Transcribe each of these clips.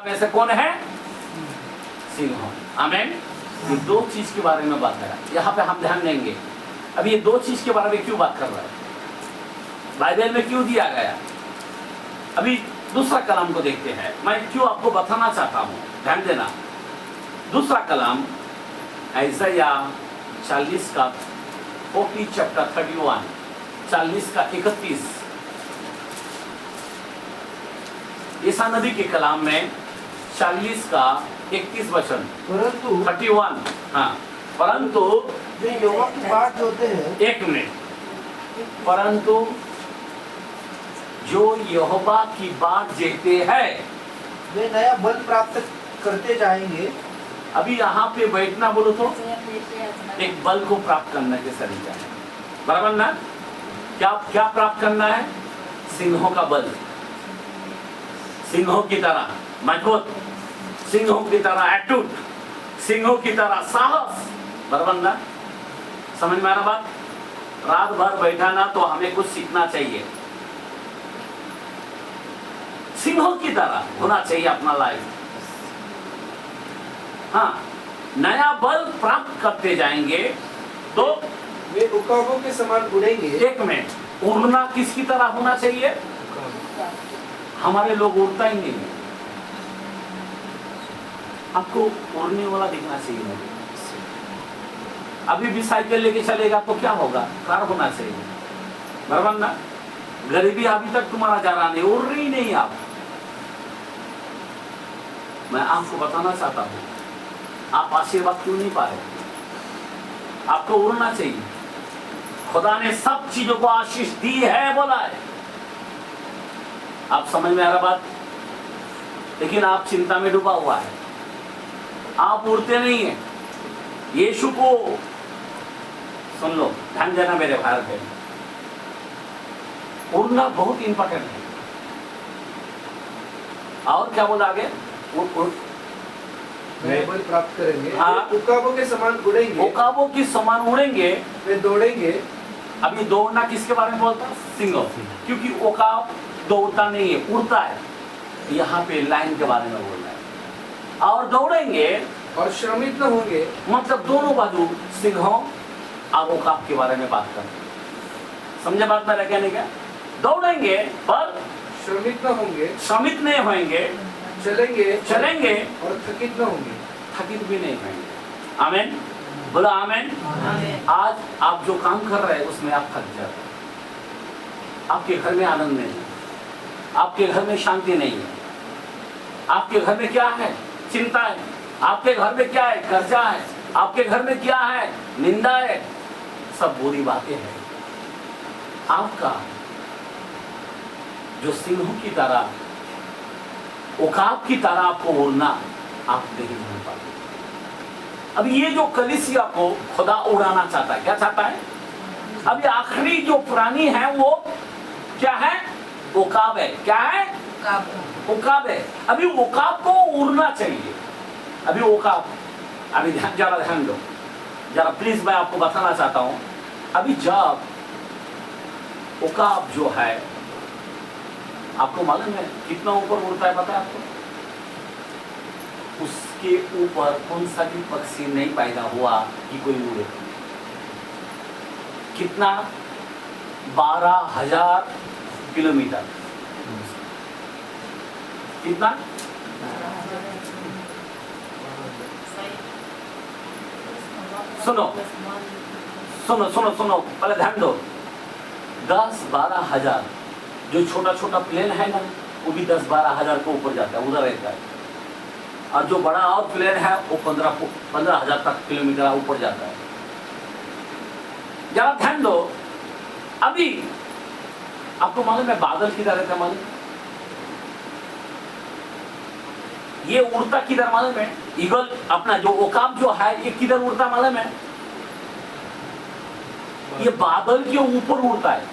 में से कौन है? सिंह। आमीन। ये दो चीज के बारे में बात है, यहाँ पे हम ध्यान देंगे। अब ये दो चीज के बारे में क्यों बात कर रहा है, बाइबल में क्यों दिया गया? अभी दूसरा कलाम को देखते हैं। मैं क्यों आपको बताना चाहता हूँ, ध्यान देना। दूसरा कलाम यशायाह 40 का 40 चैप्टर 31, 40 का 31। ईसा नबी के कलाम में 40 का 31 वचन, परंतु 31। हाँ, परंतु जो यहोवा की बाट जोते हैं, एक मिनट, परंतु जो यहोवा की बाट जीते हैं वे नया बल प्राप्त करते जाएंगे। अभी यहाँ पे बैठना बोलो तो एक बल को प्राप्त करने के तरीका है, बराबर ना? क्या क्या प्राप्त करना है? सिंहों का बल, सिंहों की तरह मजबूत, सिंहों की तरह अटूट, सिंहों की तरह साहस, बराबर ना? समझ में आ रहा बात? रात भर बैठा ना तो हमें कुछ सीखना चाहिए। सिंहों की तरह होना चाहिए अपना लाइफ। हाँ, नया बल प्राप्त करते जाएंगे तो वे उकाबों के समान उड़ेंगे। एक मिनट, उड़ना किसकी तरह होना चाहिए? हमारे लोग उड़ता ही नहीं है, आपको उड़ने वाला दिखना चाहिए मुझे। अभी भी साइकिल लेके चलेगा तो क्या होगा? कार होना चाहिए, बराबर ना? गरीबी अभी तक तुम्हारा जा रहा नहीं, उड़ रही नहीं आप। मैं आपको बताना चाहता हूं, आप आशीर्वाद क्यों नहीं पा रहे? आपको उड़ना चाहिए। खुदा ने सब चीजों को आशीष दी है बोला है। आप समझ में आ रहा बात? लेकिन आप चिंता में डूबा हुआ है, आप उड़ते नहीं है। यीशु को सुन लो, ध्यान देना मेरे भाई बहन, उड़ना बहुत इंपॉर्टेंट है। और क्या बोला आगे? नया बल प्राप्त करेंगे। हाँ। वे उकाबों के समान उड़ेंगे। उकाबों की समान उड़ेंगे। वे दौड़ेंगे। अभी दौड़ना किसके बारे में बोलता? सिंह। क्योंकि उकाब दौड़ता नहीं है, उड़ता है। यहाँ पे लाइन के बारे में बोल रहा है। और दौड़ेंगे और श्रमित न होंगे, मतलब दोनों बाजू सिंहों और उकाब के बारे में बात कर। समझे बात मेरा कहने का? दौड़ेंगे पर श्रमित न होंगे, श्रमित नहीं होंगे, चलेंगे और थकित न होंगे, थकित भी नहीं होंगे। आमीन, बोला आमीन। आज आप जो काम कर रहे हैं उसमें आप थक जाते हैं, आपके घर में आनंद नहीं है, आपके घर में शांति नहीं है, आपके घर में क्या है? चिंता है। आपके घर में क्या है? कर्जा है। आपके घर में क्या है? निंदा है। सब बुरी बातें हैं। आपका जो सिंहों की तरह, उकाब की तरह आपको उड़ना आप नहीं जान पाते। अब ये जो कलीसिया को खुदा उड़ाना चाहता है, क्या चाहता है? अभी आखिरी जो प्राणी है वो क्या है? उकाब है। क्या है? उकाब है। अभी उकाब को उड़ना चाहिए। अभी उकाब, अभी जरा ध्यान दो जरा प्लीज, मैं आपको बताना चाहता हूं। अभी जब उकाब जो है, आपको मालूम है कितना ऊपर उड़ता है? पता है आपको? उसके ऊपर कौन सा भी पक्षी नहीं पैदा हुआ कि कोई उड़े। कितना? 12,000 किलोमीटर। कितना? सुनो सुनो सुनो सुनो, पहले ध्यान दो। 10-12 हजार, जो छोटा छोटा प्लेन है ना, वो भी 10-12 हजार के ऊपर जाता है, उधर रहता है। और जो बड़ा और प्लेन है वो 15 हजार तक किलोमीटर ऊपर जाता है। जरा ध्यान दो। अभी आपको मालूम है बादल किधर रहता है? मालूम? ये उड़ता किधर मालूम है? ईगल अपना जो उकाब जो है ये किधर उड़ता मालूम है? ये बादल के ऊपर उड़ता है।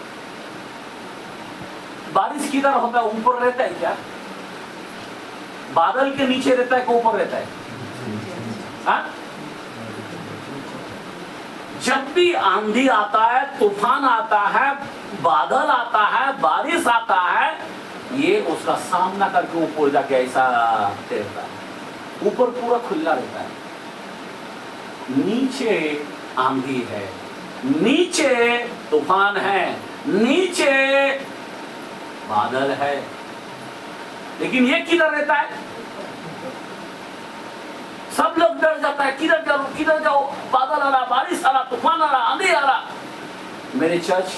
बारिश किधर होता है? ऊपर रहता है क्या? बादल के नीचे रहता है कि ऊपर रहता है? हाँ? जब भी आंधी आता है, तूफान आता है, बादल आता है, बारिश आता है, ये उसका सामना करके ऊपर जाके ऐसा तैरता है, ऊपर पूरा खुला रहता है, नीचे आंधी है, नीचे तूफान है, नीचे बादल है, लेकिन ये किधर रहता है? सब लोग डर जाता है, किधर जाओ, बादल आ रहा, बारिश आ रहा, तूफान आ रहा, आंधी आ रहा। मेरे चर्च,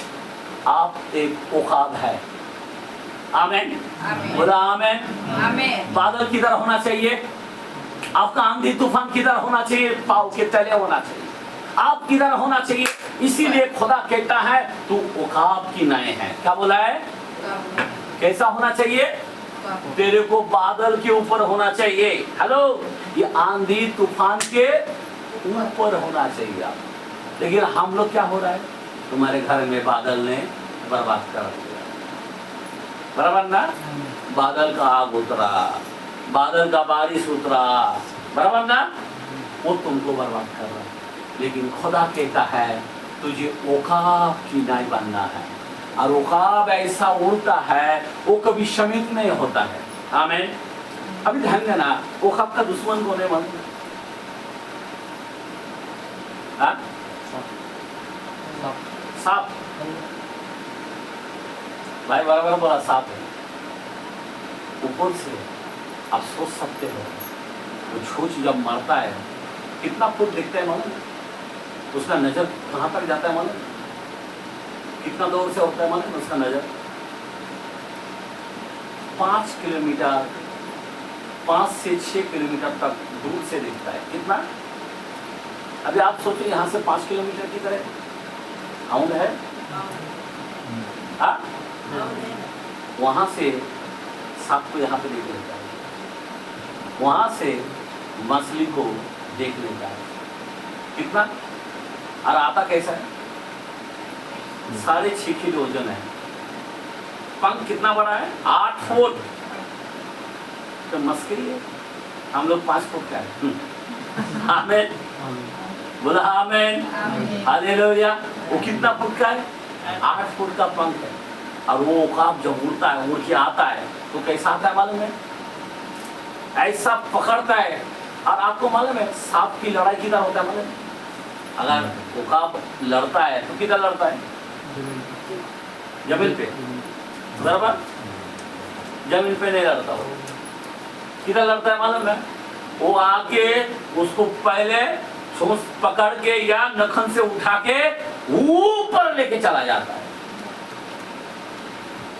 आप एक औकाब है। आमेन, बोला आमेन। आमेन। बादल किधर होना चाहिए? आपका आंधी तूफान किधर होना चाहिए? पाँव के तले होना चाहिए। आप किधर होना चाहिए? इसीलिए खुदा कहता है तू औकाब की नए है। क्या बोला है? कैसा होना चाहिए? तेरे को बादल के ऊपर होना चाहिए। हेलो, ये आंधी तूफान के ऊपर होना चाहिए आप। लेकिन हम लोग क्या हो रहा है? तुम्हारे घर में बादल ने बर्बाद कर दिया, बराबर ना? बादल का आग उतरा, बादल का बारिश उतरा, बराबर ना? वो तुमको बर्बाद कर रहा है। लेकिन खुदा कहता है तुझे औकाब की नाई बनना है, और औकाब ऐसा उड़ता है वो कभी शमित नहीं होता है। आमीन। अभी ध्यान देना, औकाब का दुश्मन कौन है? मालूम? सांप। भाई बराबर बोला, सांप है। ऊपर से आप सोच सकते हो वो छूछ जब मरता है कितना फुट दिखता है मालूम? उसका नजर कहाँ तक जाता है मालूम? कितना दूर से होता है मालूम उसका नजर? 5 किलोमीटर, 5 से 6 किलोमीटर तक दूर से दिखता है। कितना? अभी आप सोचो यहाँ से 5 किलोमीटर की तरह हाउंड है, हाँ? वहां से सांप को यहाँ पे देख लेता है, वहां से मछली को देख लेता है। कितना? और आता कैसा है? 6.5 किलो वजन है। पंख कितना बड़ा है? 8 फुट। तो मस्करी है, हम लोग 5 फुट का है। आमीन, बोला आमीन, हालेलुया। वो कितना फुट का है? 8 फुट का पंख है। और वो औकाब जब उड़ता है, उड़ के आता है तो कैसा आता है मालूम है? ऐसा पकड़ता है। और आपको मालूम है सांप की लड़ाई किधर होता है मालूम? अगर औकाब लड़ता है तो किधर लड़ता है? जमीन पे, बराबर? जमीन पे नहीं लड़ता वो। किधर लड़ता है मालूम है? वो आके उसको पहले चोंच पकड़ के या नखन से उठा के ऊपर लेके चला जाता है।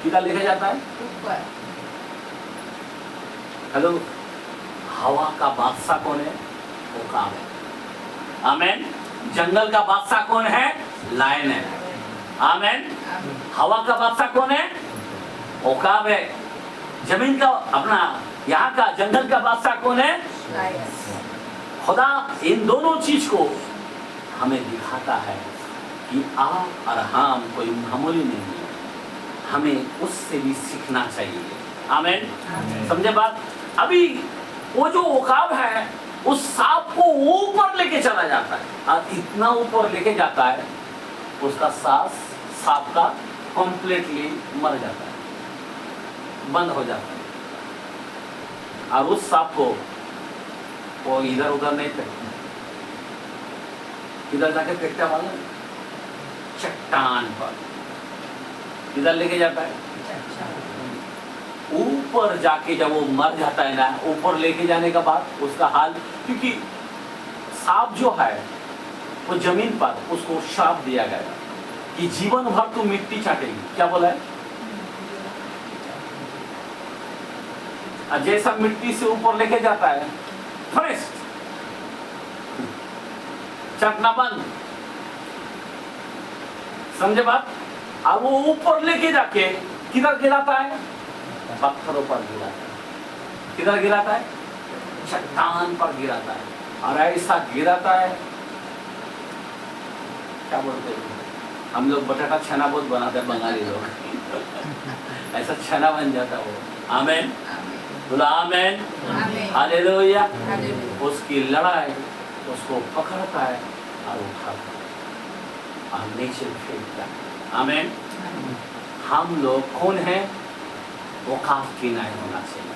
किधर लेके जाता है? ऊपर। हेलो, हवा का बादशाह कौन है? औकाब है। आमीन। जंगल का बादशाह कौन है? लायन है। आमीन। हवा का बादशाह कौन है? औकाब है। जमीन का, अपना यहाँ का जंगल का बादशाह कौन है? खुदा इन दोनों चीज को हमें दिखाता है कि आप और हम कोई मामूली नहीं है, हमें उससे भी सीखना चाहिए। आमीन। समझे बात? अभी वो जो औकाब है उस सांप को ऊपर लेके चला जाता है, और इतना ऊपर लेके जाता है उसका सांस सांप का कंप्लीटली मर जाता है, बंद हो जाता है। और उस सांप को वो इधर उधर नहीं फेंकता, इधर जाके फेंकता वाला चट्टान पर, इधर लेके जाता है ऊपर जाके। जब वो मर जाता है ना, ऊपर लेके जाने का बाद उसका हाल, क्योंकि सांप जो है वो जमीन पर उसको श्राप दिया गया कि जीवन भर तू मिट्टी चाटेगी। क्या बोला है? जैसा मिट्टी से ऊपर लेके जाता है फरेस्ट चटना बंद। समझे बात? और वो ऊपर लेके जाके किधर गिराता है? पत्थरों पर गिराता है। किधर गिराता है? चट्टान पर गिराता है। और ऐसा गिराता है, क्या बोलते हैं हम लोग, बटाटा छना बहुत बनाते हैं बंगाली लोग। ऐसा छना बन जाता है वो। आमीन, बोला आमीन, हालेलुया। उसकी लड़ाई उसको पकड़ता है और उठाता है और नीचे फेंकता है। आमीन। हम लोग कौन हैं? औकात की नाई होना चाहिए।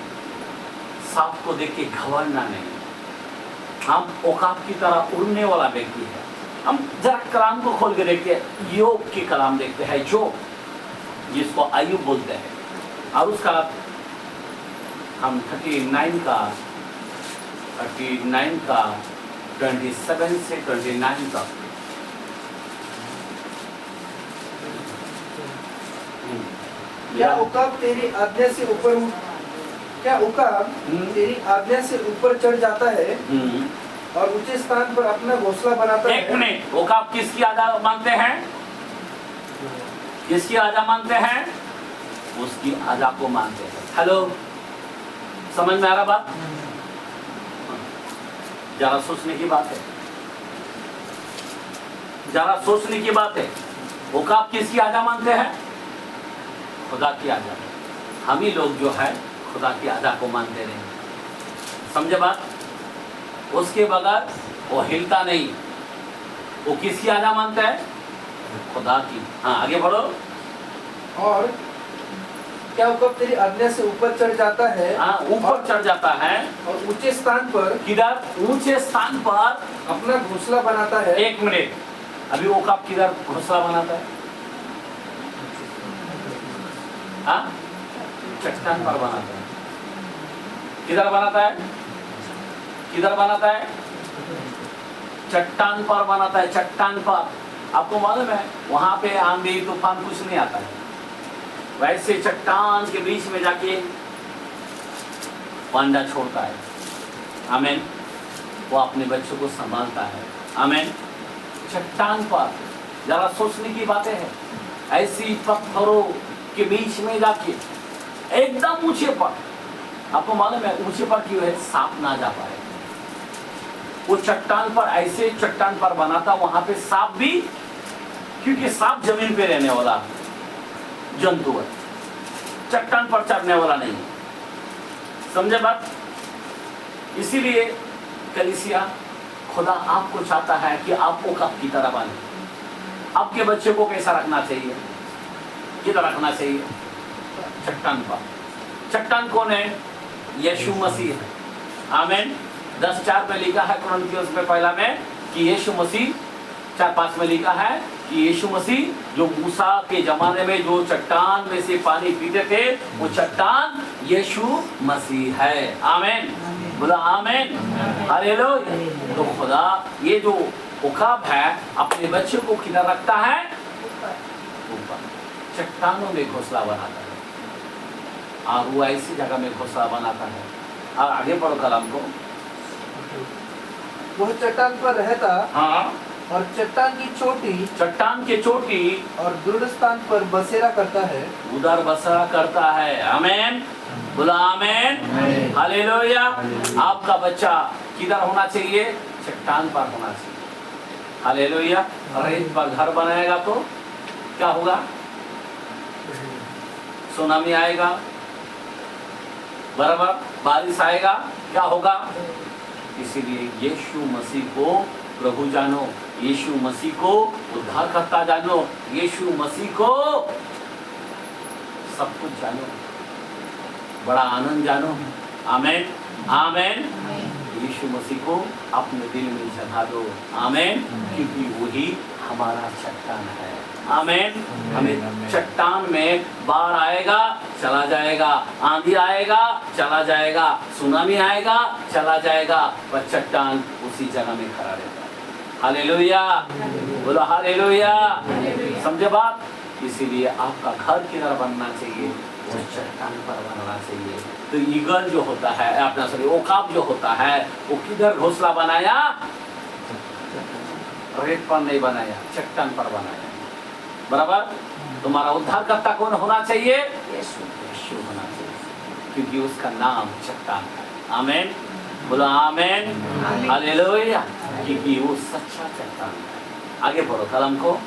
सांप को देख के घबराना नहीं। हम औकात की तरह उड़ने वाला व्यक्ति है। हम जरा कलाम को खोल के देखते हैं, योग की कलाम देखते हैं, जो जिसको आयु बोलते हैं, और उसका हम 39 का 27 से 29 तक क्या उकाब तेरी आज्ञा से ऊपर क्या उकाब तेरी आज्ञा से ऊपर चढ़ जाता है और ऊंचे स्थान पर अपना घोंसला बनाता है? एक मिनट, उकाब किसकी आजा मानते हैं? किसकी आजा मानते हैं? उसकी आजा को मानते हैं। हेलो, समझ में आ रहा बात? जरा सोचने की बात है, जरा सोचने की बात है। उकाब किसकी आजा मानते हैं? खुदा की आजा। हम ही लोग जो है खुदा की आजा को मानते रहे। समझे बात? उसके बगैर वो हिलता नहीं। वो किसकी आजा मानता है? खुदा की। हाँ, आगे बढ़ो। और क्या उकाब तेरी आज्ञा से ऊपर चढ़ जाता है? हाँ, ऊपर चढ़ जाता है और ऊंचे स्थान पर किधर? ऊंचे स्थान पर अपना घोंसला बनाता है। एक मिनट, अभी वो कब किधर घोंसला बनाता है? हाँ, चट्टान पर बनाता है। किधर बनाता है? किधर बनाता है? चट्टान पर बनाता है। चट्टान पर। आपको मालूम है वहां पे आंधी तूफान कुछ नहीं आता है। वैसे चट्टान के बीच में जाके पांडा छोड़ता है। आमीन। वो अपने बच्चों को संभालता है। आमीन। चट्टान पर। जरा सोचने की बातें हैं। ऐसी पत्थरों के बीच में जाके एकदम ऊंचे पर, आपको मालूम है ऊंचे पर क्यों है? सांप ना जा पाए। वो चट्टान पर, ऐसे चट्टान पर बनाता, वहां पे सांप भी, क्योंकि सांप जमीन पे रहने वाला जंतु है, चट्टान पर चढ़ने वाला नहीं। समझे बात? इसीलिए कलीसिया, खुदा आपको चाहता है कि आपको कब की तरह बने। आपके बच्चे को कैसा रखना चाहिए? किधर रखना चाहिए? चट्टान पर। चट्टान कौन है? यीशु मसीह है। आमीन। 10:4 में लिखा है कुरिन्थियों में पहला में कि यीशु मसीह, 4:5 में लिखा है कि यीशु मसीह जो मूसा के जमाने में जो चट्टान में से पानी पीते थे, वो चट्टान यीशु मसीह है। आमीन। बोला आमीन। हालेलुया। तो खुदा ये जो उकाब है अपने बच्चों को किधर रखता है? ऊपर चट्टानों में घोंसला बनाता है। और वो ऐसी जगह में घोंसला बनाता है। और आगे पढ़ो कलाम को। वह चट्टान पर रहता। हाँ। और चट्टान की चोटी, चट्टान के चोटी और दृढ़ स्थान पर बसेरा करता है। उधर बसेरा करता है। आमीन। बोला आमीन। हालेलुया। आपका बच्चा किधर होना चाहिए? चट्टान पर होना चाहिए। हालेलुया। रेत पर घर बनाएगा तो क्या होगा? सुनामी आएगा, बराबर बारिश आएगा, क्या होगा? इसीलिए यीशु मसीह को प्रभु जानो, यीशु मसीह को उद्धारकर्ता जानो, यीशु मसीह को सब कुछ जानो, बड़ा आनंद जानो। आमीन। आमीन। यीशु मसीह को अपने दिल में जगा दो। आमीन। क्योंकि वही हमारा चट्टान है। आमीन। हमें चट्टान में बाढ़ आएगा, चला जाएगा, आंधी आएगा, चला जाएगा, सुनामी आएगा, चला जाएगा, पर चट्टान उसी जगह में खड़ा रहता है। हालेलुया। बोलो हालेलुया। समझे बात? इसीलिए आपका घर किधर बनना चाहिए? वो चट्टान पर बनना चाहिए। तो ईगल जो होता है, अपना सॉरी ओकाब जो होता है, वो किधर घोंसला बनाया? रेत पर नहीं बनाया, चट्टान पर बनाया। बराबर? तुम्हारा उद्धारकर्ता कौन होना चाहिए? यीशु होना चाहिए, क्योंकि उसका नाम चट्टान है। आमीन। बोलो आमीन। हालेलुया। क्योंकि वो सच्चा चट्टान है। आगे पढ़ो कलम को।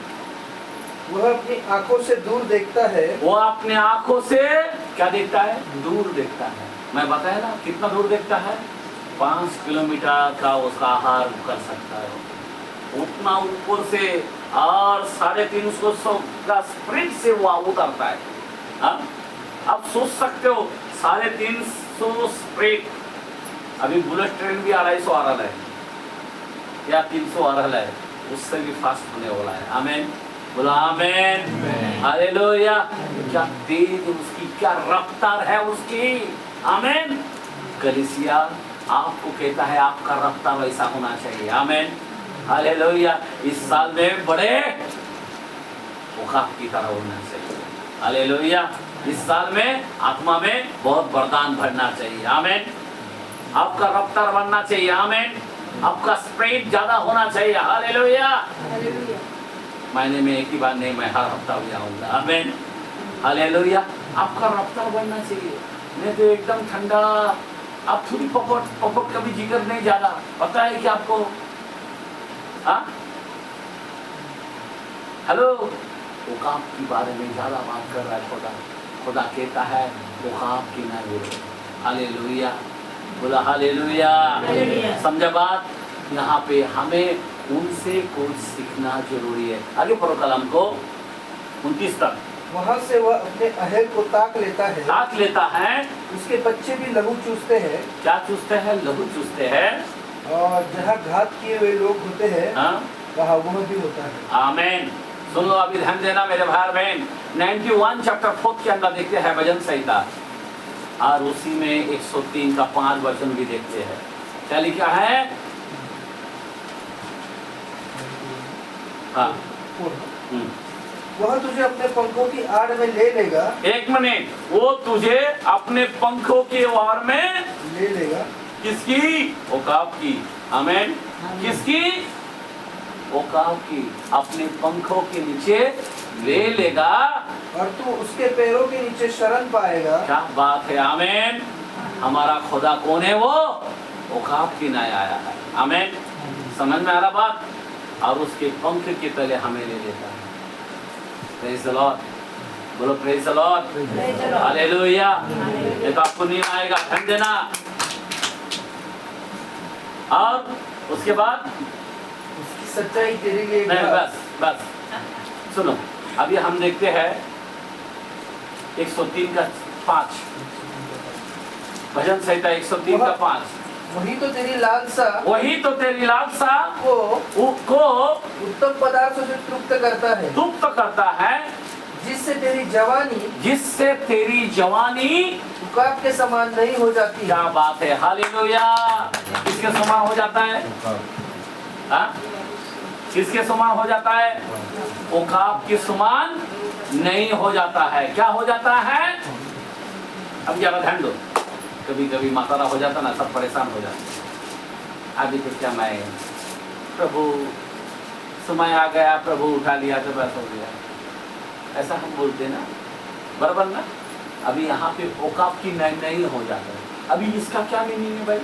वह अपनी आंखों से दूर देखता है। वो अपने आंखों से क्या देखता है? दूर देखता है। मैं बताया ना कितना दूर देखता है? 5 किलोमीटर का उसका आहार कर सकता है। उतना ऊपर से और 350 का स्प्रिंट से वो उतरता है। हाँ? आप सोच सकते हो 350 स्प्रेड, अभी बुलेट ट्रेन भी 250 आ रहा है या 300 आ रहा है, उससे भी फास्ट होने वाला है। आमेन, बोला आमेन, हालेलुया। क्या तेज उसकी, क्या रफ्तार है उसकी। आमेन। कलीसिया आपको कहता है आपका रफ्तार वैसा होना चाहिए। आमेन, हालेलुया। इस साल में बड़े औकात की तरह होना चाहिए। हालेलुया। इस साल में आत्मा में बहुत वरदान भरना चाहिए। आमेन। आपका रफ्तार बढ़ना चाहिए। आमेन। आपका स्प्रेड ज्यादा होना चाहिए। हालेलुया। महीने में एक ही बार नहीं, मैं हर हफ्ता भी आऊंगा। आमेन, हालेलुया। आपका रफ्तार बढ़ना चाहिए। नहीं तो एकदम ठंडा, आप थोड़ी पपट कभी जिक्र नहीं ज्यादा, पता है कि आपको। हाँ, हेलो, औकात के बारे में ज्यादा बात कर रहा है खुदा। खुदा कहता है औकात की ना बोलो। हालेलुया, बोला हालेलुया। समझा बात। यहाँ पे हमें उनसे कुछ सीखना जरूरी है। आगे पढ़ो कलम को 29 तक। वहाँ से वह अपने अहल को ताक लेता है, ताक लेता है, उसके बच्चे भी लहू चूसते हैं। क्या चूसते हैं? लहू चूसते हैं। और जहाँ घात किए हुए लोग होते हैं, हाँ? वहाँ वह भी होता है। आमेन। सुन लो, अभी ध्यान देना मेरे भाई बहन। 91 चैप्टर 4 के अंदर देखते हैं भजन संहिता, और उसी में 103 का 5 वचन भी देखते हैं। क्या लिखा है? हाँ, वह तुझे अपने पंखों की आड़ में ले लेगा। एक मिनट, वो तुझे अपने पंखों की आड़ में ले लेगा। किसकी? औकात की। आमेन। किसकी? औकात की। अपने पंखों के नीचे ले लेगा, और तू उसके पैरों के नीचे शरण पाएगा। क्या बात है। आमेन। हमारा खुदा कौन है? वो औकात की नया आया है। आमेन, समझ में आ रहा बात। और उसके पंख के तले हमें ले लेता है। प्रेज द लॉर्ड, बोलो प्रेज द लॉर्ड, हालेलुया। ये तो आपको नहीं आएगा, ध्यान देना। और उसके बाद उसकी सच्चाई तेरे लिए नहीं, बस सुनो, अभी हम देखते हैं 103 का 5, भजन संहिता 103 का 5। वही तो तेरी लालसा, वही तो तेरी लालसा को उत्तम पदार्थों से तृप्त करता है, तृप्त करता है, जिससे तेरी जवानी उकाब के समान नहीं हो जाती। क्या बात है, हालेलुया। किसके समान हो जाता है? हाँ? किसके समान हो जाता है? उकाब के समान नहीं हो जाता है। क्या हो जाता है? अब जरा ध्यान दो। कभी कभी मातारा हो जाता ना, सब परेशान हो जाते। अभी तो क्या, मैं प्रभु समय आ गया, प्रभु उठा लिया तो बस हो गया, ऐसा हम बोलते ना, बराबर ना। अभी यहाँ पे औकात की नहीं हो जाता है। अभी इसका क्या मीनिंग है भाई?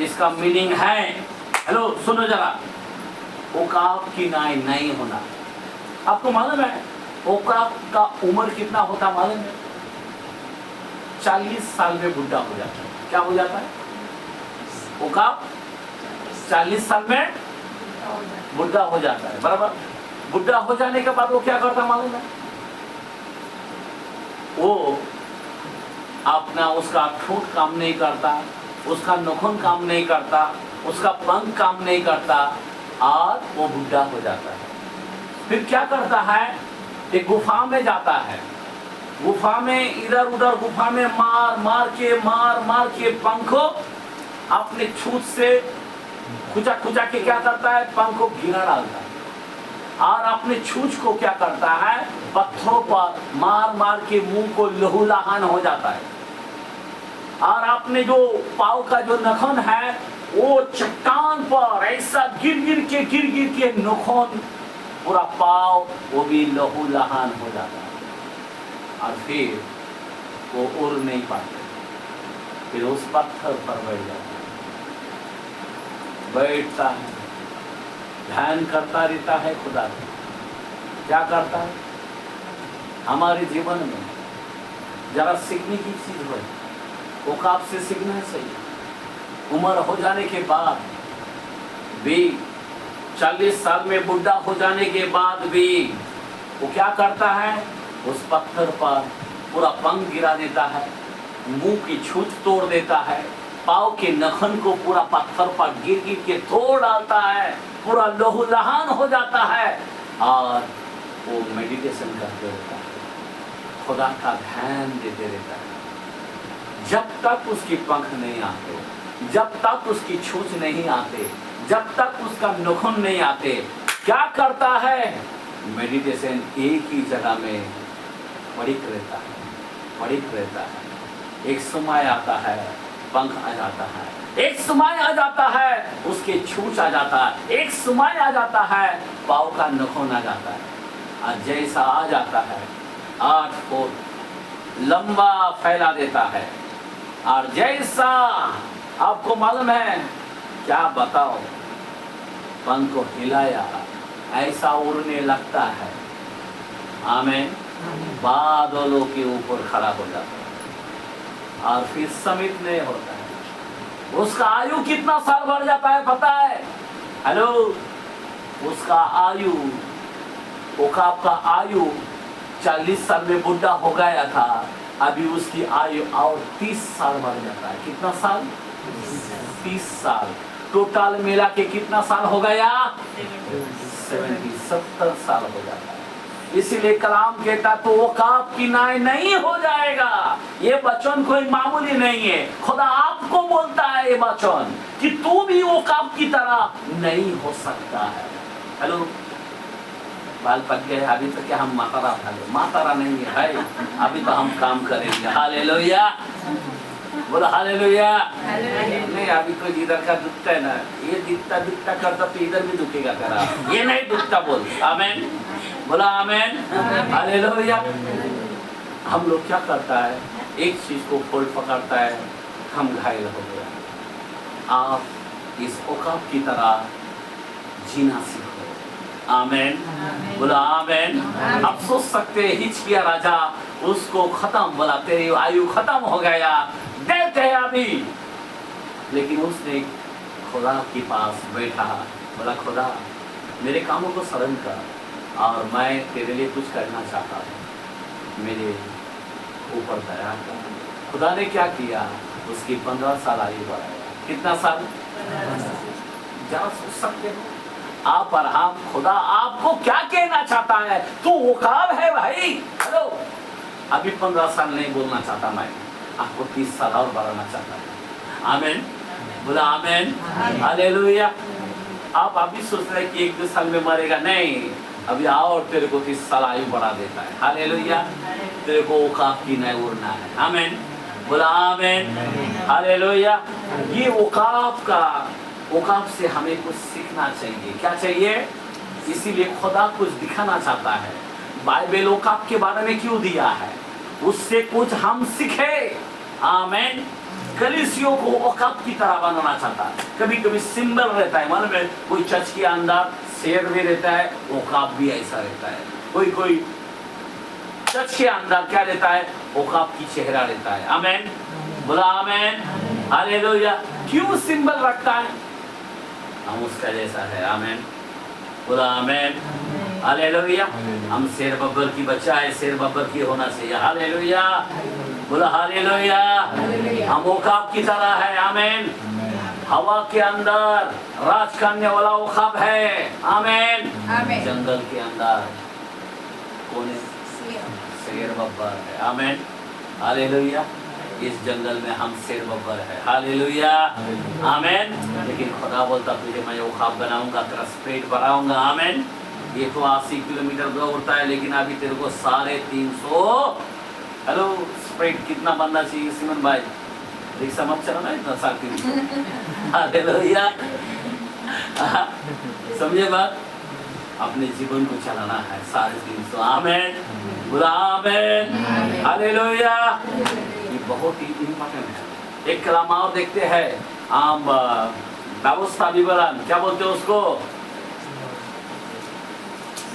इसका मीनिंग है, हेलो सुनो जरा, औकात की नहीं होना। आपको मालूम है औकात का उम्र कितना होता मालूम है? 40 साल में बुढ़ा हो जाता है। क्या हो जाता है? औकात 40 साल में बुढ़ा हो जाता है, बराबर। बुढ़ा हो जाने के बाद वो क्या करता मालूम है? वो अपना, उसका ठोंठ काम नहीं करता, उसका नखून काम नहीं करता, उसका पंख काम नहीं करता, और वो बुढ़ा हो जाता है। फिर क्या करता है? एक गुफा में जाता है। गुफा में इधर उधर गुफा में मार मार के पंखों अपने छूत से खुचा के क्या करता है? पंखों गिरा डालता है, और अपने छूछ को क्या करता है? पत्थरों पर मार के मुंह को लहूलुहान हो जाता है, और अपने जो पाव का जो नखून है वो चट्टान पर ऐसा गिर के नखून पूरा पाव वो भी लहूलुहान हो जाता है, और फिर वो उड़ नहीं पाते, फिर उस पत्थर पर बैठता है, ध्यान करता रहता है खुदा का। क्या करता है? हमारे जीवन में जरा सीखने की चीज हो, औकात से सीखना चाहिए। उम्र हो जाने के बाद भी, 40 साल में बुढ़ा हो जाने के बाद भी वो क्या करता है? उस पत्थर पर पूरा पंख गिरा देता है, मुंह की छूत तोड़ देता है, पाँव के नखन को पूरा पत्थर पर गिर गिर के तोड़ डालता है, पूरा लहूलुहान हो जाता है और वो मेडिटेशन करते रहता है, खुदा का ध्यान देते रहता है। जब तक उसके पंख नहीं आते, जब तक उसकी छूछ नहीं आते, जब तक उसका नखुन नहीं आते, क्या करता है? मेडिटेशन एक ही जगह में पड़िक रहता है, पड़िक रहता है। एक समय आता है पंख आ जाता है, एक समय आ जाता है उसके छूछ आ जाता है, एक समय आ जाता है पाँव का नखुन आ जाता है, और जैसा आ जाता है 8 फुट लंबा फैला देता है, और जैसा आपको मालूम है, क्या बताओ, पंख को हिलाया ऐसा उड़ने लगता है, आमीन, बादलों के ऊपर खड़ा हो जाता है और फिर समित नहीं होता है। उसका आयु कितना साल बढ़ जाता है पता है? हेलो, उसका आयु, ओकाब का आयु 40 साल में बुढ़ा हो गया था, अभी उसकी आयु और 30 साल बढ़ जाता है। कितना साल? 30 साल। टोटल मिला के कितना साल हो गया? 70 साल हो जाता है। इसीलिए कलाम कहता तो ओकाब की नाई नहीं हो जाएगा। ये वचन कोई मामूली नहीं है, खुदा आपको बोलता है ये वचन कि तू भी ओकाब की तरह नहीं हो सकता है। हेलो, बाल पक गए, अभी तो क्या हम मातारा था, मातारा नहीं है भाई, अभी तो हम काम करेंगे। हालेलुया, बोला हालेलुया। नहीं, अभी तो इधर का दुखता है ना, ये दिखता दिखता करता तो इधर भी दुखेगा करा, ये नहीं दुखता बोल। आमीन, बोला आमीन, हालेलुया। हम लोग क्या करता है, एक चीज को फोल्ड पकड़ता है, हम घायल हो गया। आप इस ओकाब की तरह जीना सीखो। आमीन, बोला आमीन। आप सोच सकते हैं हिजकिय्याह राजा, उसको खत्म, बोला तेरी आयु खत्म हो गया, देते हैं अभी, लेकिन उसने खुदा के पास बैठा, बोला खुदा मेरे कामों को स्मरण कर और मैं तेरे लिए कुछ करना चाहता हूँ, मेरे ऊपर दया कर। खुदा ने क्या किया? उसकी 15 साल आयु बढ़ाया। कितना साल? जरा सोच सकते हो आप और हम, खुदा आपको क्या कहना चाहता है? तू ओकाब है भाई। हेलो, अभी 15 साल नहीं बोलना चाहता मैं, आपको 30 साल और बढ़ाना चाहता है। आमीन, बोला आमीन, हालेलुया। आप अभी सोच रहे कि 1-2 साल में मरेगा, नहीं, अभी आओ और तेरे को 30 साल आयु बढ़ा देता है। हालेलुया, तेरे को ओकाब की नहीं उड़ना है। आमीन, बोला आमीन, हालेलुया। ये ओकाब से हमें कुछ सीखना चाहिए। क्या चाहिए? इसीलिए खुदा कुछ दिखाना चाहता है। बाइबल ओकाब के बारे में क्यों दिया है? उससे कुछ हम सीखे। आमीन। कलीसियों को ओकाब की तरह बनाना चाहता है। कभी कभी सिंबल रहता है, मालूम है, कोई चर्च के अंदर शेर भी रहता है, ओकाब भी ऐसा रहता है। कोई चर्च के अंदर क्या रहता है? ओकाब की चेहरा रहता है। आमीन, बोला आमीन, हालेलुया। क्यों सिंबल रखता है? हम उसका जैसा है। आमीन, बोला आमीन, हालेलुया। हम शेर बब्बर की बच्चा है, शेर बब्बर की होना चाहिए। हालेलुया, बोला हालेलुया। हम ओकाब की तरह है। आमीन। हवा के अंदर राज करने वाला ओकाब है। आमीन। जंगल के अंदर कौन है? शेर बब्बर है। आमीन, हालेलुया। इस जंगल में हम शेर बब्बर है। हालेलुया, आमीन। लेकिन खुदा बोलता तुझे मैं ओकाब बनाऊंगा, तेरा स्पीड बढ़ाऊंगा। आमीन। ये तो 80 किलोमीटर दौड़ता है, लेकिन अभी तेरे को 350। हेलो, स्पीड कितना बनना चाहिए सिमन भाई? रिक्शा मत चलाना इतना 350। हालेलुया, समझे बात? अपने जीवन को चलाना है 350। आमीन, बोला आमीन, हालेलुया। ये बहुत ही इम्पोर्टेंट है। एक कलाम और देखते हैं, आम व्यवस्था विवरण, क्या बोलते हैं उसको?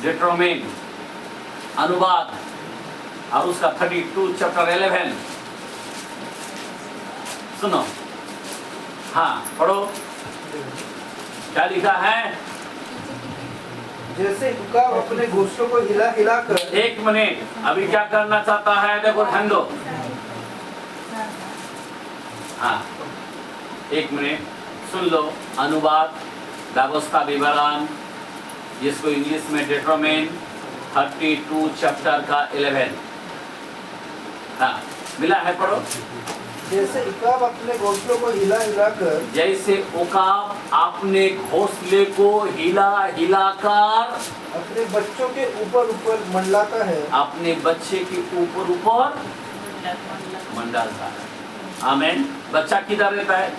डिट्रोमिन अनुवाद, और उसका 32 चैप्टर 11 सुनो। हाँ, पढ़ो, क्या लिखा है? जैसे उकाब अपने घोंसलों को हिला हिला कर। एक मिनट, अभी क्या करना चाहता है देखो, ध्यान दो। हाँ, एक मिनट सुन लो। अनुवाद व्यवस्था विवरण, जिसको इंग्लिश में डिटरमिन 32 चैप्टर का 11। हाँ, मिला है, पढ़ो। जैसे उकाब अपने घोंसलों को हिला हिला कर। जैसे उकाब अपने घोंसले को हिला हिला कर अपने बच्चों के ऊपर ऊपर मंडलाता है। अपने बच्चे के ऊपर ऊपर मंडलता है। आमीन। बच्चा किधर रहता है?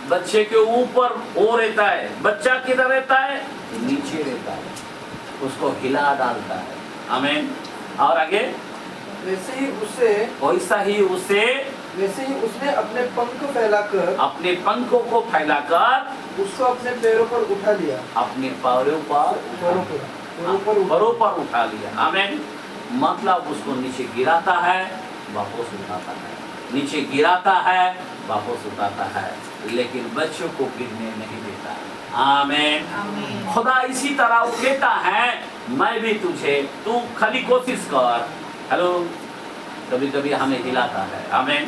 बच्चे के ऊपर वो रहता है। बच्चा किधर रहता है? नीचे रहता है, उसको हिला डालता है। आमीन। और आगे, वैसे ही उसने अपने पंख फैलाकर। अपने पंखों को फैलाकर उसको अपने पैरों पर उठा लिया। अपने पैरों पर उठा लिया। आमीन। मतलब उसको नीचे गिराता है, वापस उठाता है, नीचे गिराता है, वापस उठाता है, लेकिन बच्चों को गिरने नहीं देता। आमीन। खुदा इसी तरह वो कहता है, मैं भी तुझे, तू खाली कोशिश कर। हेलो, कभी कभी हमें हिलाता है। आमीन,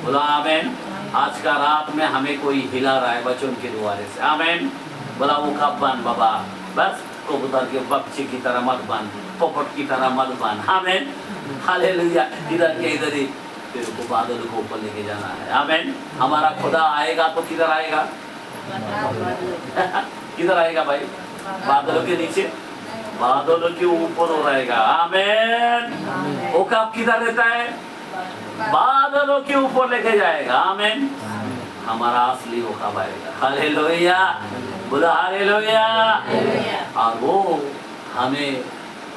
बोलो आमीन। आज का रात में हमें कोई हिला रहा है बच्चों के द्वारे से। आमीन। बोला वो कब बन बाबा, बस कबूतर के बच्चे की तरह मत बन, पोपट की तरह मत बन। आमीन। हालेलुया। इधर के इधर ही तेरे को बादल को ऊपर लेके जाना है। आमीन। हमारा खुदा आएगा तो किधर आएगा? किधर आएगा भाई? बादलों के नीचे, बादलों के ऊपर हो रहेगा। आमीन। वो कब किधर रहता है? बादलों के ऊपर लेके जाएगा। आमीन। हमारा असली वो कब आएगा? हालेलुया, बोलो हालेलुया। और वो हमें,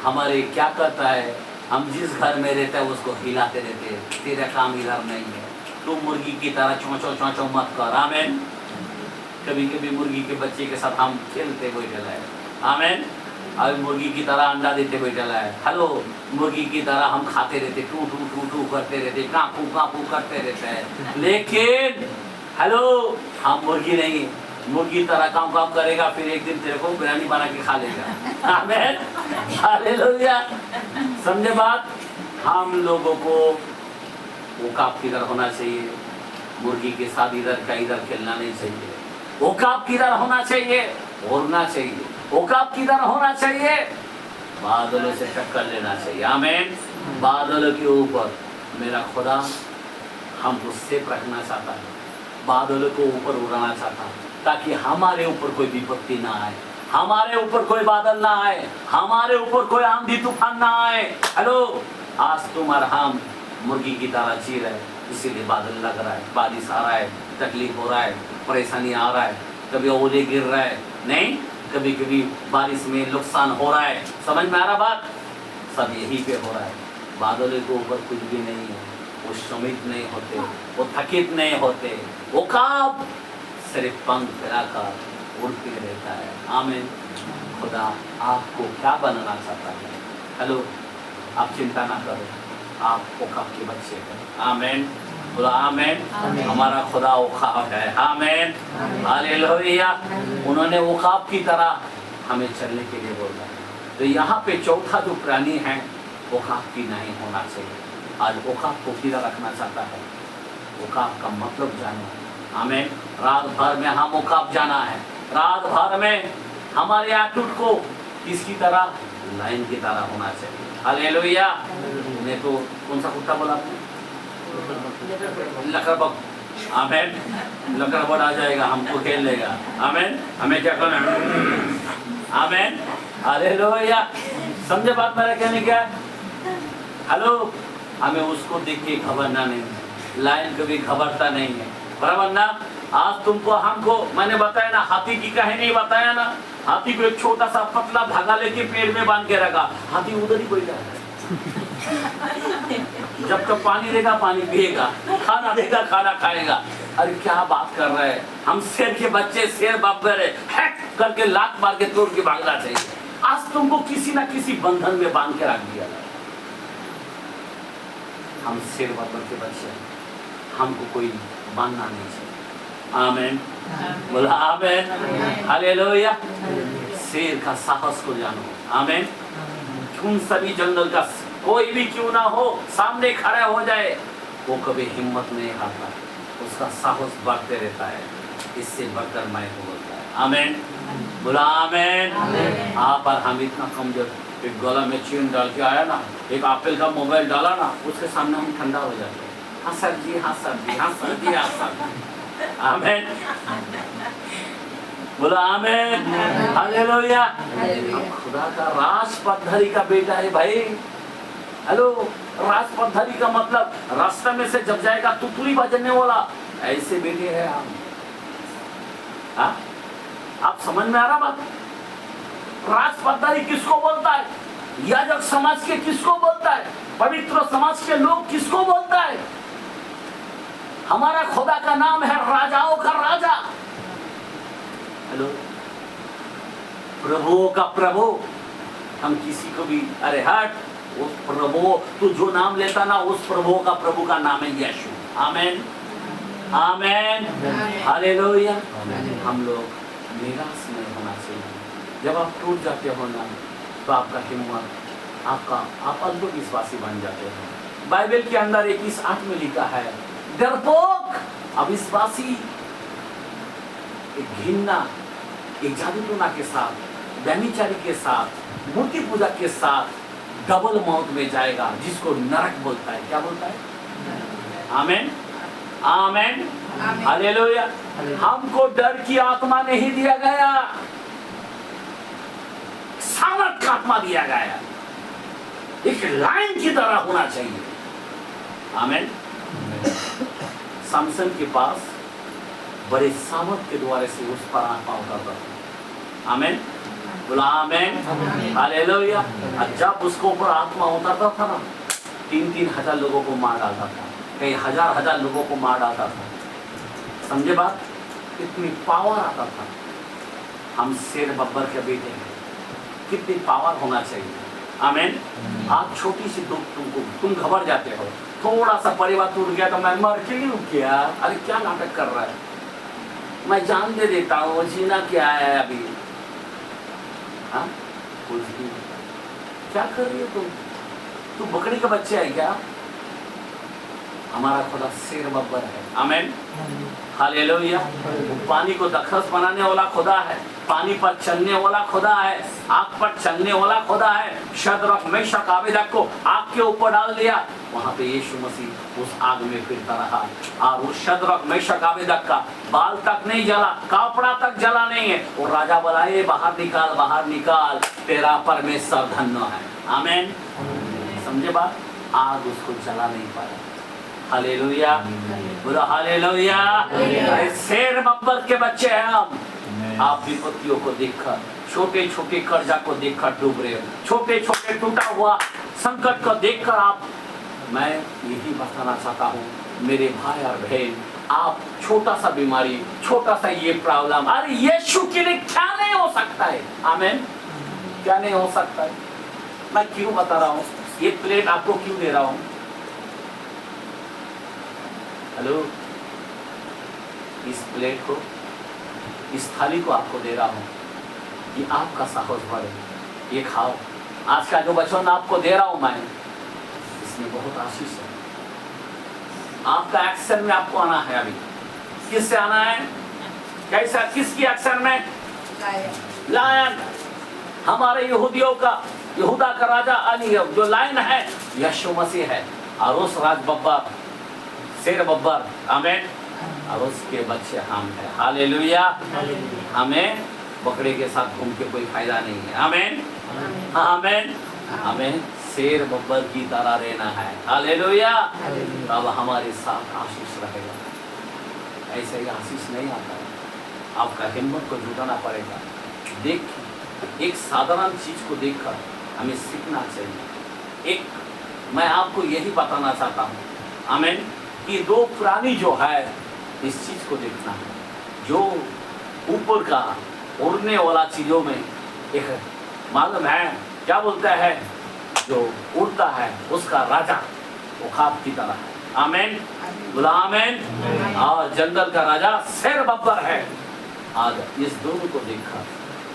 हमारे क्या करता है, हम जिस घर में रहते हैं उसको हिलाते रहते हैं। तेरा काम इधर नहीं है, तू मुर्गी की तरह चौंचो चौंचो मत कर। आमीन। कभी कभी मुर्गी के बच्चे के साथ हम खेलते बैठे है। आमीन। अब मुर्गी की तरह अंडा देते बैठे है। हेलो, मुर्गी की तरह हम खाते रहते, टू टू टू टू करते रहते, कापू करते रहते हैं, लेकिन हेलो, हम मुर्गी नहीं, मुर्गी तरह काम करेगा, फिर एक दिन तेरे को बिरयानी बना के खा लेगा। आमीन। हालेलुया। समझे बात? हम लोगों को ओकाब की तरह होना चाहिए। मुर्गी के साथ इधर का इधर खेलना नहीं चाहिए। ओकाब की तरह होना चाहिए, उड़ना चाहिए। ओकाब की तरह होना चाहिए, बादलों से टक्कर लेना चाहिए। आमीन। बादलों के ऊपर मेरा खुदा हमको सेफ रखना चाहता है, बादलों को ऊपर उड़ाना चाहता है, ताकि हमारे ऊपर कोई विपत्ति ना आए, हमारे ऊपर कोई बादल ना आए, हमारे ऊपर कोई आंधी तूफान ना आए। हेलो, आज तुम और हम मुर्गी की तरह जी रहे, इसीलिए बादल लग रहा है, बारिश आ रहा है, तकलीफ हो रहा है, परेशानी आ रहा है, कभी ओले गिर रहा है, नहीं, कभी कभी बारिश में नुकसान हो रहा है। समझ में आ रहा बात? सब यही पे हो रहा है। बादलों के ऊपर कुछ भी नहीं है, वो श्रमित नहीं होते, वो थकित नहीं होते, वो काब सिर्फ पंख फैलाकर उड़ते रहता है। आमीन। खुदा आपको क्या बनाना चाहता है? हेलो, आप चिंता ना करो, आप ओकाब के बच्चे हैं। आमीन, बोला आमीन। हमारा खुदा ओकाब है। आमीन, हालेलुया। उन्होंने ओकाब की तरह हमें चलने के लिए बोला। तो यहाँ पे चौथा जो प्राणी है, ओकाब की नहीं होना चाहिए। आज ओकाब को किधर रखना चाहता है? ओकाब का मतलब जानो। आमीन। रात भर में हम ओकाब जाना है, रात भर में हमारे एटीट्यूड को किसकी तरह? लाइन की तरह होना चाहिए। हालेलुया। नहीं तो कौन सा कुत्ता बोला आपने? लकड़बग। आमीन। लकड़बग आ जाएगा, हमको खेल लेगा। आमीन। हमें क्या करना है? आमीन। हालेलुया। समझे बात मेरा कहने क्या? हेलो, हमें उसको देख के घबराना नहीं है, लाइन कभी घबरता नहीं है, बराबर ना? आज तुमको हमको मैंने बताया ना, हाथी की कहानी बताया ना, हाथी को एक छोटा सा पतला धागा लेके पेड़ में बांध के रखा, हाथी उधर ही बैठा है। जब तक पानी देगा पानी पिएगा, खाना देगा खाना खाएगा। अरे क्या बात कर रहे हैं? हम शेर के बच्चे, शेर बाबर है, हैक करके लात मार के तोड़ के भागना चाहिए। आज तुमको किसी ना किसी बंधन में बांध के रख दिया। हम शेर बाबर के बच्चे हैं, हमको कोई बांधना नहीं चाहिए। आमीन, बोला आमीन। हालेलुया। शेर का साहस को जानो। आमीन। उन सभी जंगल का कोई भी क्यों ना हो सामने खड़ा हो जाए, वो कभी हिम्मत नहीं हारता, उसका साहस बढ़ते रहता है। इससे बढ़कर मैं बोलता है। आमीन। बोला आमीन। आप और हम इतना कमजोर, एक गला में चीन डाल के आया ना, एक एप्पल का मोबाइल डाला ना, उसके सामने हम ठंडा हो जाते हैं। हाँ सर जी, हाँ सर जी, हाँ सर जी, हाँ सर जी। आमीन। बोला आमीन। हालेलुया। हम खुदा का राज पद्धति का बेटा है भाई। हेलो, राज पद्धति का मतलब रास्ते में से जब जाएगा तुतली बजने वाला, ऐसे बेटे हैं हम। हाँ? आप समझ में आ रहा बात? राज पद्धति किसको बोलता है? याजक समाज के किसको बोलता है? पवित्र समाज के लोग किसको बोलता है? हमारा खुदा का नाम है राजाओं का राजा। हेलो, प्रभुओं का प्रभु। हम किसी को भी अरे हट, उस प्रभु, तू जो नाम लेता ना, उस प्रभु का प्रभु का नाम है यीशु। आमीन। आमीन। हालेलुया। हम लोग निराश नहीं होना चाहिए। जब आप टूट जाते हो ना, तो आपका हिम्मत, आप अंधविश्वासी बन जाते हो। बाइबल के अंदर 21:8 में लिखा है, डरपोक, अविश्वासी, एक घृणा, एक जादूटोना के साथ, व्यभिचारी के साथ, मूर्ति पूजा के साथ डबल मौत में जाएगा, जिसको नरक बोलता है। क्या बोलता है? आमीन। आमीन। हालेलुया। हमको डर की आत्मा नहीं दिया गया, सामर्थ का आत्मा दिया गया। एक लाइन की तरह होना चाहिए। आमीन। समसन के पास बड़े सामर्थ के द्वारा से उस पर आत्मा उतरता था। आमीन। बोला आमीन। हालेलुया। जब उसको ऊपर आत्मा उतरता था ना, 3-3 हजार लोगों को मार डालता था, कई हजार लोगों को मार डालता था। समझे बात? कितनी पावर आता था। हम शेर बब्बर के बेटे हैं, कितनी पावर होना चाहिए। आमीन। आज छोटी सी तुम घबरा जाते हो, थोड़ा सा परिवार टूट गया तो मैं मर के हूँ क्या? अरे क्या नाटक कर रहा है, मैं जान दे देता हूँ, जीना क्या है अभी? हाँ, कुछ भी। क्या कर रही हो तू बकरी का बच्चा है क्या? हमारा खुदा शेर बब्बर है। आमीन। हालेलुया। पानी को दखस बनाने वाला खुदा है, पानी पर चलने वाला खुदा है, आग पर चलने वाला खुदा है। शद्रक मेशक अबेदनगो को आग के ऊपर डाल दिया, वहां पे यीशु मसीह उस आग में फिरता रहा, और उस शद्रक मेशक अबेदनगो का बाल तक नहीं जला, कपड़ा तक जला नहीं है। और राजा बोला, ये बाहर निकाल, तेरा परमेश्वर धन्य है। आमीन। समझे बात? आग उसको जला नहीं पाया। हालेलुया। बोलो हालेलुया। शेर बब्बर के बच्चे हैं हम। आप विपत्तियों को देखकर, छोटे छोटे कर्जा को देखकर डूब रहे हो, छोटे छोटे टूटा हुआ संकट को देखकर आप, मैं यही बताना चाहता हूँ मेरे भाई और बहन, आप छोटा सा बीमारी, छोटा सा ये प्रॉब्लम, अरे यीशु के लिए क्या नहीं हो सकता है? आमीन। क्या नहीं हो सकता है? मैं क्यों बता रहा हूँ, ये प्लेट आपको क्यों दे रहा हूँ? हेलो, इस प्लेट को, इस थाली को आपको दे रहा हूँ कि आपका साहस बढ़े, ये खाओ। आज का जो वचन आपको दे रहा हूँ मैं, इसमें बहुत आशीष है। आपका एक्शन में आपको आना है। अभी किससे आना है? कैसा? किसकी एक्शन में? लायन। हमारे यहूदियों का, यहूदा का राजा अली, जो लायन है यीशु मसीह है, और उस राज बब्बर, शेर बब्बर, आमीन, और उसके बच्चे हम हैं। हालेलुया। हमें बकरे के साथ घूम के कोई फायदा नहीं है। आमीन। आमीन। हमें शेर बब्बर की तरह रहना है। हालेलुया। तब हमारे साथ आशीष रहेगा। ऐसे ही आशीष नहीं आता है, आपका हिम्मत को जुटाना पड़ेगा। देख, एक साधारण चीज को देखकर हमें सीखना चाहिए। एक मैं आपको यही बताना चाहता हूँ, आमीन, कि दो प्राणी जो है, इस चीज को देखना है, जो ऊपर का उड़ने वाला चीजों में एक मालूम है क्या बोलता है, जो उड़ता है उसका राजा उखाब की तरह है। आमीन। बोला आमीन। और जंगल का राजा शेर बब्बर है। आज इस दोनों को देखकर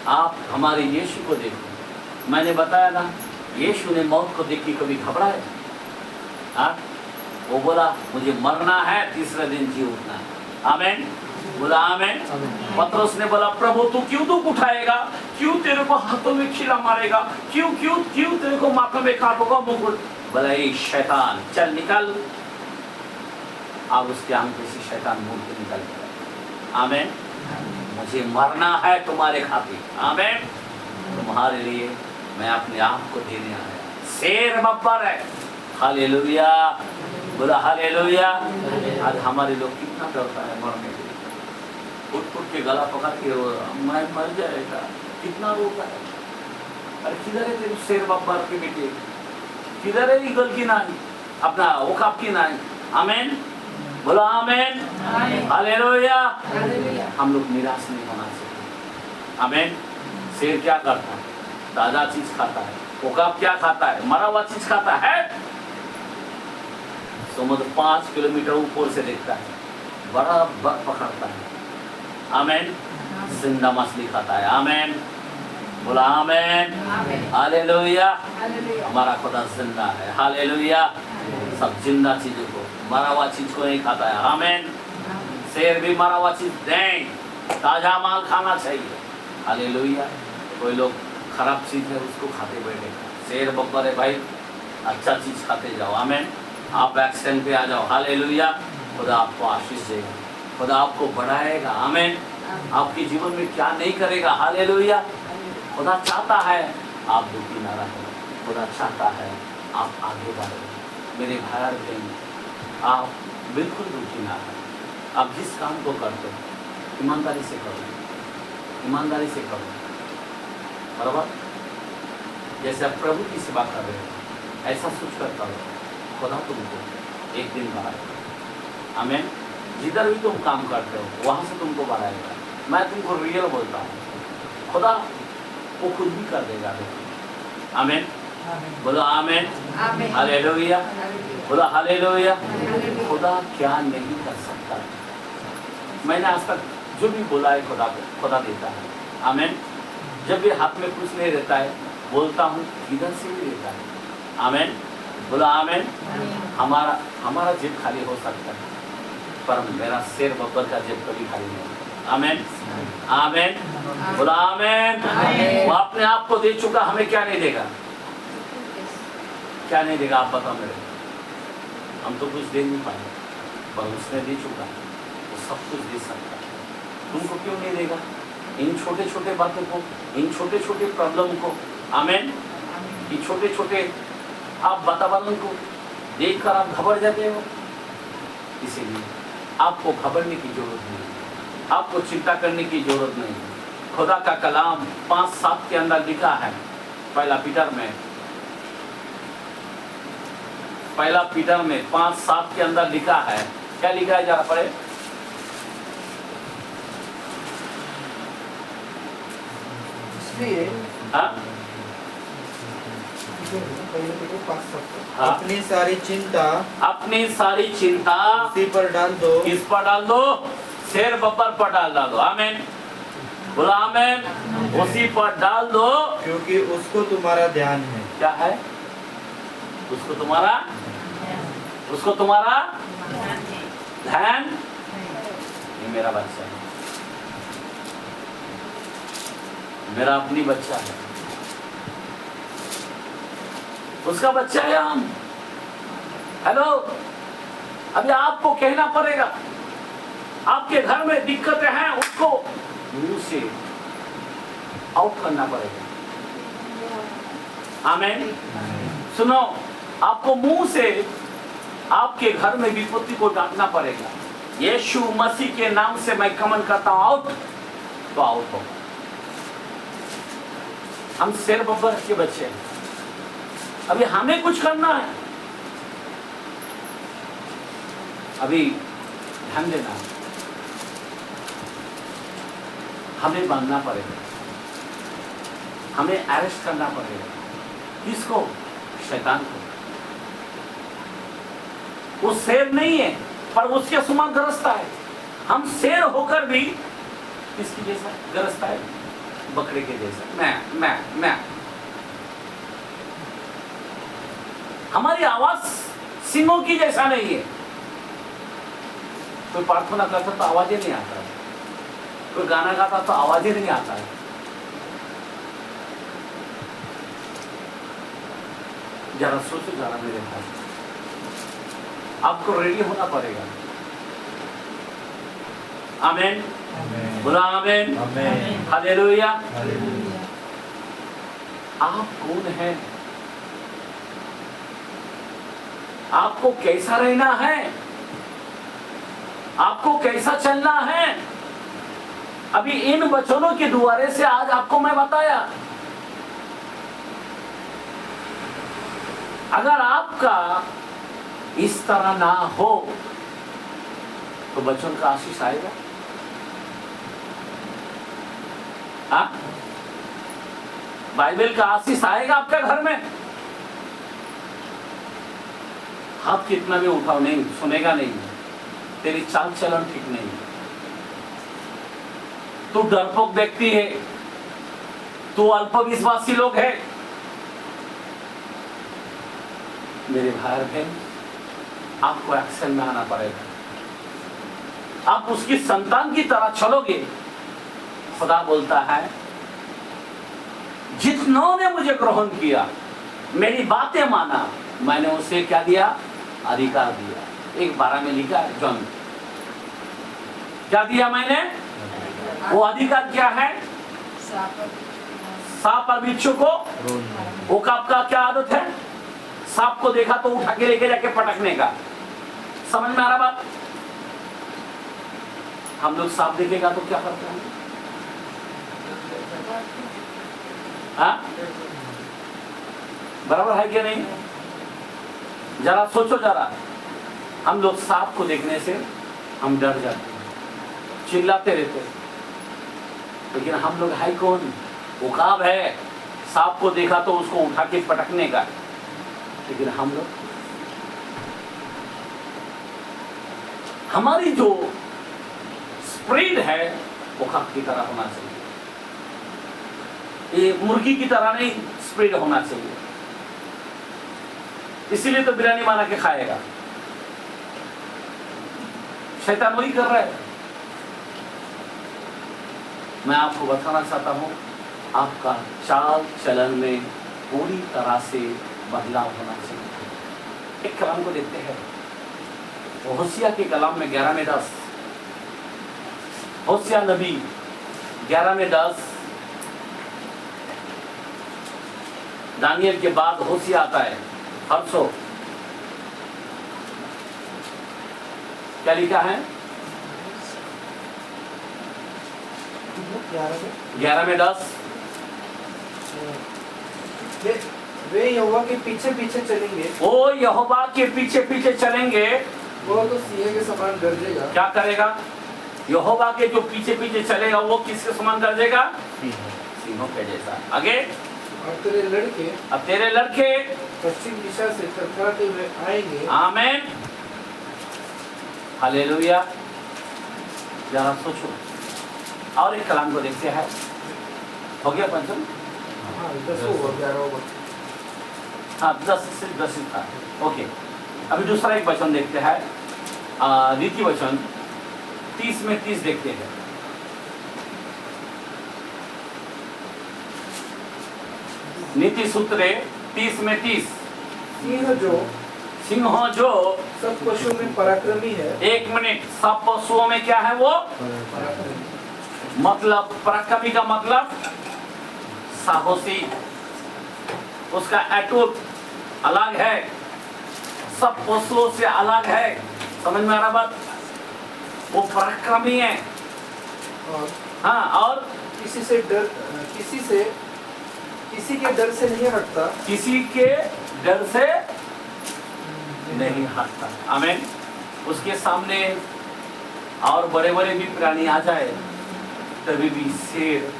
आप हमारे यीशु को देखो। मैंने बताया ना, यीशु ने मौत को देख के कभी घबराया? हाँ, वो बोला मुझे मरना है, तीसरे दिन जी उठना है। आमीन, बोला आमीन। पतरस ने बोला प्रभु तू क्यों दुख उठाएगा, क्यों तेरे को हाथों में खीला मारेगा, क्यों क्यों क्यों तेरे को माथा में काटोगा मुकुट? बोला ये शैतान चल निकल। अब उसके आंख से शैतान मुंह से निकल गया। आमीन, मुझे मरना है तुम्हारे खातिर। आमीन, तुम्हारे लिए मैं अपने आप को देने आया। शेर बब्बर है। हालेलुया, बोला हालेलुया। आज हमारे लोग कितना डरता है मरने के लिए, उठ उठ के गला पकड़ के मैं मर जाएगा, कितना रोता है। अरे किधर है तेरे शेर बब्बर के बेटे, किधर है ईगल की नाई, अपना औकाफ की नाई? आमीन, बोला आमीन, हालेलुया। हम लोग निराश नहीं होना चाहिए। आमीन। शेर क्या करता है? ताजा चीज खाता है। औकाफ क्या खाता है? मरा हुआ चीज खाता है। समुद्र 5 किलोमीटर ऊपर से देखता है, बड़ा पकड़ता है। आमीन, जिंदा मछली खाता है। आमीन, बोला आमीन, हालेलुया। हमारा खुदा जिंदा है। हालेलुया। सब जिंदा चीजों को, मरा हुआ चीज को नहीं खाता है। आमीन। शेर भी मरा हुआ चीज नहीं, ताजा माल खाना चाहिए। हालेलुया। कोई लोग खराब चीज है उसको खाते बैठे। शेर बब्बर है भाई, अच्छा चीज खाते जाओ। आमीन। आप एक्शन पे आ जाओ। हालेलुया। खुदा आपको आशीष देगा, खुदा आपको बढ़ाएगा। आमीन। आपके जीवन में क्या नहीं करेगा। हालेलुया। खुदा चाहता है आप दुखी ना रहें, खुदा चाहता है आप आगे बढ़ें। मेरे भाई और बहन, आप बिल्कुल दुखी ना रहें। आप जिस काम को करते हो ईमानदारी से करो, ईमानदारी से करो, बराबर। जैसे आप प्रभु की सेवा कर रहे हो ऐसा सोच कर करो, खुदा तुमको एक दिन बढ़ाएगा। आमीन। जिधर भी तुम काम करते हो वहाँ से तुमको बढ़ाएगा। मैं तुमको रियल बोलता हूँ, खुदा वो खुद भी कर देगा। आमीन, बोलो आमीन, हालेलुया, बोलो हालेलुया। खुदा क्या नहीं कर सकता? मैंने आज तक जो भी बोला है खुदा को, खुदा देता है। आमीन। जब भी हाथ में कुछ नहीं रहता है बोलता हूँ इधर से भी रहता है। आमीन, बोलो आमीन। हमारा जेब खाली हो सकता है पर मेरा शेर बब्बर का जेब कभी खाली नहीं होता। आमीन, आमीन, बोलो आमीन। वो अपने आप को दे चुका, हमें क्या नहीं देगा? क्या नहीं देगा आप बताओ मेरे? हम तो कुछ दे नहीं पाए पर उसने दे चुका, वो सब कुछ दे सकता है। तुमको क्यों नहीं देगा? इन छोटे छोटे बातों को, इन छोटे छोटे प्रॉब्लम को, आमीन, इन छोटे छोटे आप वातावरण को देखकर आप घबरा जाते हो। इसीलिए आपको घबराने की जरूरत नहीं, आपको चिंता करने की जरूरत नहीं। खुदा का कलाम 5:7 के अंदर लिखा है, पहला पीटर में 5:7 के अंदर लिखा है। क्या लिखा है जरा पढ़े? इसलिए हाँ? अपनी सारी चिंता उसी पर डाल दो। किस पर डाल दो? शेर बब्बर पर डाल दो। आमीन, बोला आमीन। उसी पर डाल दो क्योंकि उसको तुम्हारा ध्यान है। क्या है? उसको तुम्हारा ध्यान। ये मेरा बच्चा है, मेरा अपनी बच्चा है, उसका बच्चा है हम। हेलो, अभी आपको कहना पड़ेगा, आपके घर में दिक्कतें हैं उसको मुंह से आउट करना पड़ेगा। आमीन। सुनो, आपको मुंह से आपके घर में विपत्ति को डांटना पड़ेगा। यीशु मसीह के नाम से मैं कमन करता हूं आउट, तो आउट होगा। हम शेर बब्बर के बच्चे हैं, अभी हमें कुछ करना है, अभी ध्यान देना, हमें बांधना पड़ेगा, हमें अरेस्ट करना पड़ेगा। किसको? शैतान को। वो शेर नहीं है पर उसके समान गरजता है। हम शेर होकर भी किसकी जैसा गरजता है? बकरे के जैसा, मैं। हमारी आवाज सिंहों की जैसा नहीं है। कोई प्रार्थना करता तो आवाज ही नहीं आता है, कोई गाना गाता तो आवाज ही नहीं आता है। जरा सोचो जरा मेरे भाई, आपको रेडी होना पड़ेगा। आमीन, बोला आमीन, हालेलुया। आप कौन हैं? आपको कैसा रहना है? आपको कैसा चलना है? अभी इन वचनों के द्वारे से आज आपको मैं बताया। अगर आपका इस तरह ना हो तो बच्चों का आशीष आएगा? हाँ? बाइबल का आशीष आएगा आपके घर में? हाथ कितना भी उठाओ, नहीं सुनेगा नहीं। तेरी चाल चलन ठीक नहीं, तू डरपोक व्यक्ति है, तू अल्पविश्वासी लोग है। मेरे भाई बहन, आपको एक्शन में आना पड़ेगा। आप उसकी संतान की तरह चलोगे। खुदा बोलता है, जितनों ने मुझे ग्रहण किया, मेरी बातें माना, मैंने उसे क्या दिया? अधिकार दिया। 1:12 में लिखा है, जॉन, क्या दिया मैंने? वो अधिकार क्या है? सांप और बिच्छू को, वो का क्या आदत है? सांप को देखा तो उठा के लेके जाके पटकने का। समझ में आ रहा बात? हम लोग सांप देखेगा तो क्या करते हैं? हाँ? बराबर है क्या नहीं? जरा सोचो जरा, हम लोग सांप को देखने से हम डर जाते हैं, चिल्लाते रहते हैं। लेकिन हम लोग है कौन? उकाब है। सांप को देखा तो उसको उठा के पटकने का। लेकिन हम लोग, हमारी जो स्प्रीड है वो उकाब की तरह होना चाहिए। ये मुर्गी की तरह नहीं स्प्रीड होना चाहिए। इसीलिए तो बिरयानी बना के खाएगा। शैतान वही कर रहा है। मैं आपको बताना चाहता हूं, आपका चाल चलन में पूरी तरह से बदलाव होना चाहिए। एक कलाम को देखते हैं, होशिया के कलाम में 11 में 10, होशिया नबी 11 में 10, दानियल के बाद होशिया आता है। हर्षो क्या लिखा है? 11 में 10, वे यहोवा के पीछे पीछे चलेंगे। ओ यहोवा के पीछे पीछे चलेंगे। वो तो सिंह के समान गरजेगा। क्या करेगा? यहोवा के जो पीछे पीछे चलेगा वो किसके समान गरजेगा? सिंहों के जैसा। आगे, और तेरे लड़के पश्चिम दिशा से थरथराते हुए आएंगे। आमीन, हालेलुया। जरा सोचो। और एक कलाम को देखते हैं। हो गया पंचम? हाँ, 10 होगा, 11 होगा। हाँ, 10 से 10 था। ओके, अभी दूसरा एक वचन देखते हैं। नीति वचन 30 में 30 देखते हैं। नीति सूत्र 30 में 30। सिंह जो सब पशुओं में पराक्रमी है। 1 मिनट, सब पशुओं में क्या है वो? मतलब पराक्रमी का मतलब साहसी, उसका एटीट्यूड अलग है, सब पशुओं से अलग है। समझ में आ रहा बात? वो पराक्रमी है। हाँ, और किसी के डर से नहीं हटता। किसी के डर से नहीं हटता। आमीन। उसके सामने और बड़े बड़े भी प्राणी आ जाए तभी भी शेर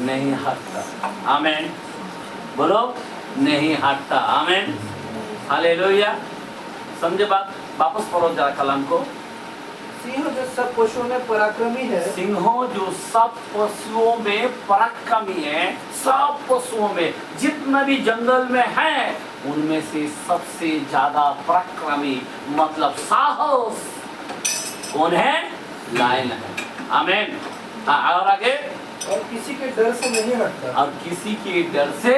नहीं हटता। आमीन, बोलो, नहीं हटता। आमीन, हालेलुया। समझे बात? वापस पढ़ो जरा कलाम को। सिंह जो सब पशुओं में पराक्रमी है, सिंहों जो सब पशुओं में पराक्रमी है, सब पशुओं में जितने भी जंगल में है उनमें से सबसे ज्यादा पराक्रमी मतलब साहस कौन है? लायन है। आमीन। हाँ, और आगे, और किसी के डर से नहीं हटता। और किसी के डर से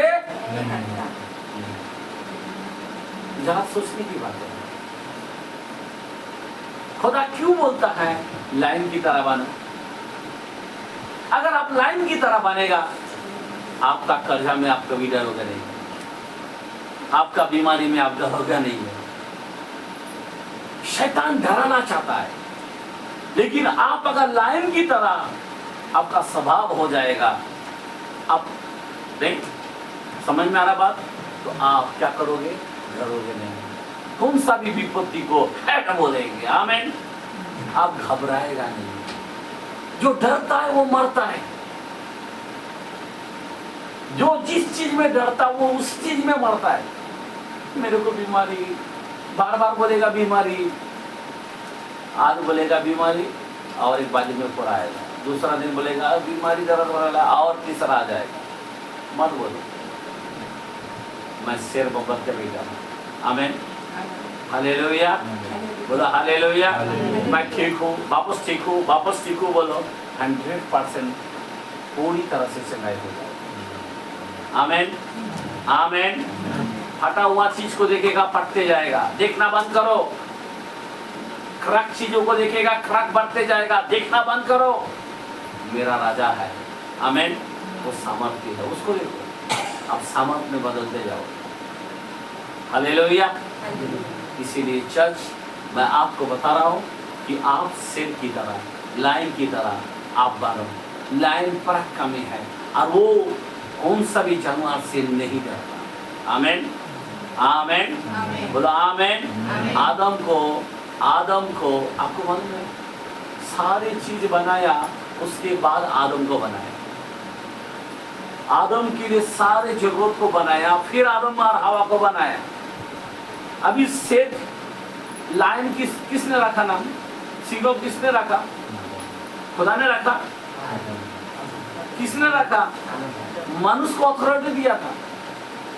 जरा सोचने की बात है। खुदा क्यों बोलता है लायन की तरह बनो? अगर आप लायन की तरह बनेगा, आपका कर्जा में आप कभी डरोगे नहीं, आपका बीमारी में आप डरोगे नहीं है। शैतान डराना चाहता है, लेकिन आप अगर लायन की तरह आपका स्वभाव हो जाएगा, आप नहीं समझ में आ रहा बात, तो आप क्या करोगे? डरोगे नहीं, कौन सा भी विपत्ति को हैट बोलेंगे। आमीन। आप घबराएगा नहीं। जो डरता है वो मरता है। जो जिस चीज में डरता वो उस चीज में मरता है। मेरे को बीमारी, बार बार बोलेगा बीमारी, आज बोलेगा बीमारी और एक बाजू में पूरा आएगा, दूसरा दिन बोलेगा बीमारी दर्द हो रहा है और तीसरा आ जाएगा। मत बोलो, मैं शेर बब्बर के बेटा हूं। आमीन। हालेलुया। बोलो हालेलुया। मैं ठीक हूँ, वापस ठीक हूँ, वापस ठीक हूँ बोलो। 100% पूरी तरह से चंगाई हो जाएगी। आमीन। आमीन। फटा हुआ चीज को देखेगा फटते जाएगा, देखना बंद करो। खराब चीजों को देखेगा, खराब बढ़ते जाएगा, देखना बंद करो। मेरा राजा है। आमीन। वो सामर्थ्य है, उसको देखो, आप सामर्थ्य में बदलते जाओ। हालेलुया। इसीलिए चर्च, मैं आपको बता रहा हूँ कि आप शेर की तरह, लायन की तरह आप बनो। लायन पराक्रमी है और वो कौन सा भी जानवर से नहीं डरता। आमीन। आमीन। बोलो आमीन। आदम को आपको मालूम है, सारी चीज बनाया, उसके बाद आदम को बनाया। आदम के लिए सारे जगत को बनाया, फिर आदम और हवा को बनाया। अभी शेर, लायन किसने रखा नाम? सिंह किसने रखा? खुदा ने रखा। किसने रखा? मनुष्य को अथॉरिटी दिया था,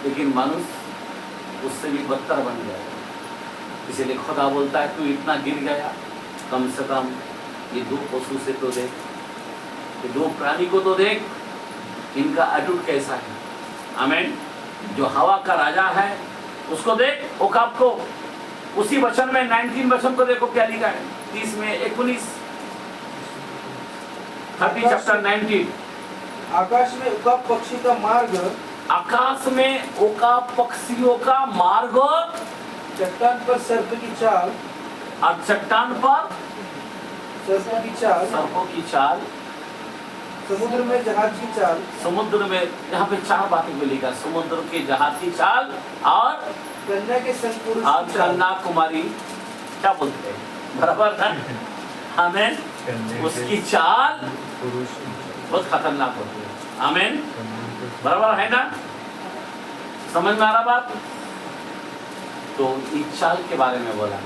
लेकिन मनुष्य उससे भी बदतर बन गया। इसीलिए खुदा बोलता है तू इतना गिर गया, कम से कम ये दो पशु से तो देख, ये दो प्राणी को तो देख, इनका एटीट्यूड कैसा है। आमीन। जो हवा का राजा है उसको देख, ओकाब को, उसी वचन में 19 वचन को देखो क्या लिखा है, 30 में 19, 30 चैप्टर 19। आकाश में उकाब पक्षी का मार्ग, आकाश में ओकाब पक्षियों का मार्ग, चट्टान पर सर्प की चाल, और चट्टान पर सर्प की चाल, सर्पों की चाल, समुद्र में जहाज की चाल। समुद्र में, यहाँ पे 4 बातें को लिखा, समुद्र के जहाज की चाल और कन्या के संग पुरुष और की चाल। कन्या कुमारी, क्या बोलते हैं, बराबर था। आमीन। उसकी चाल बहुत खतरनाक होती है। आमीन। बराबर है ना? समझ में आ रहा बात? तो इस चाल के बारे में बोला।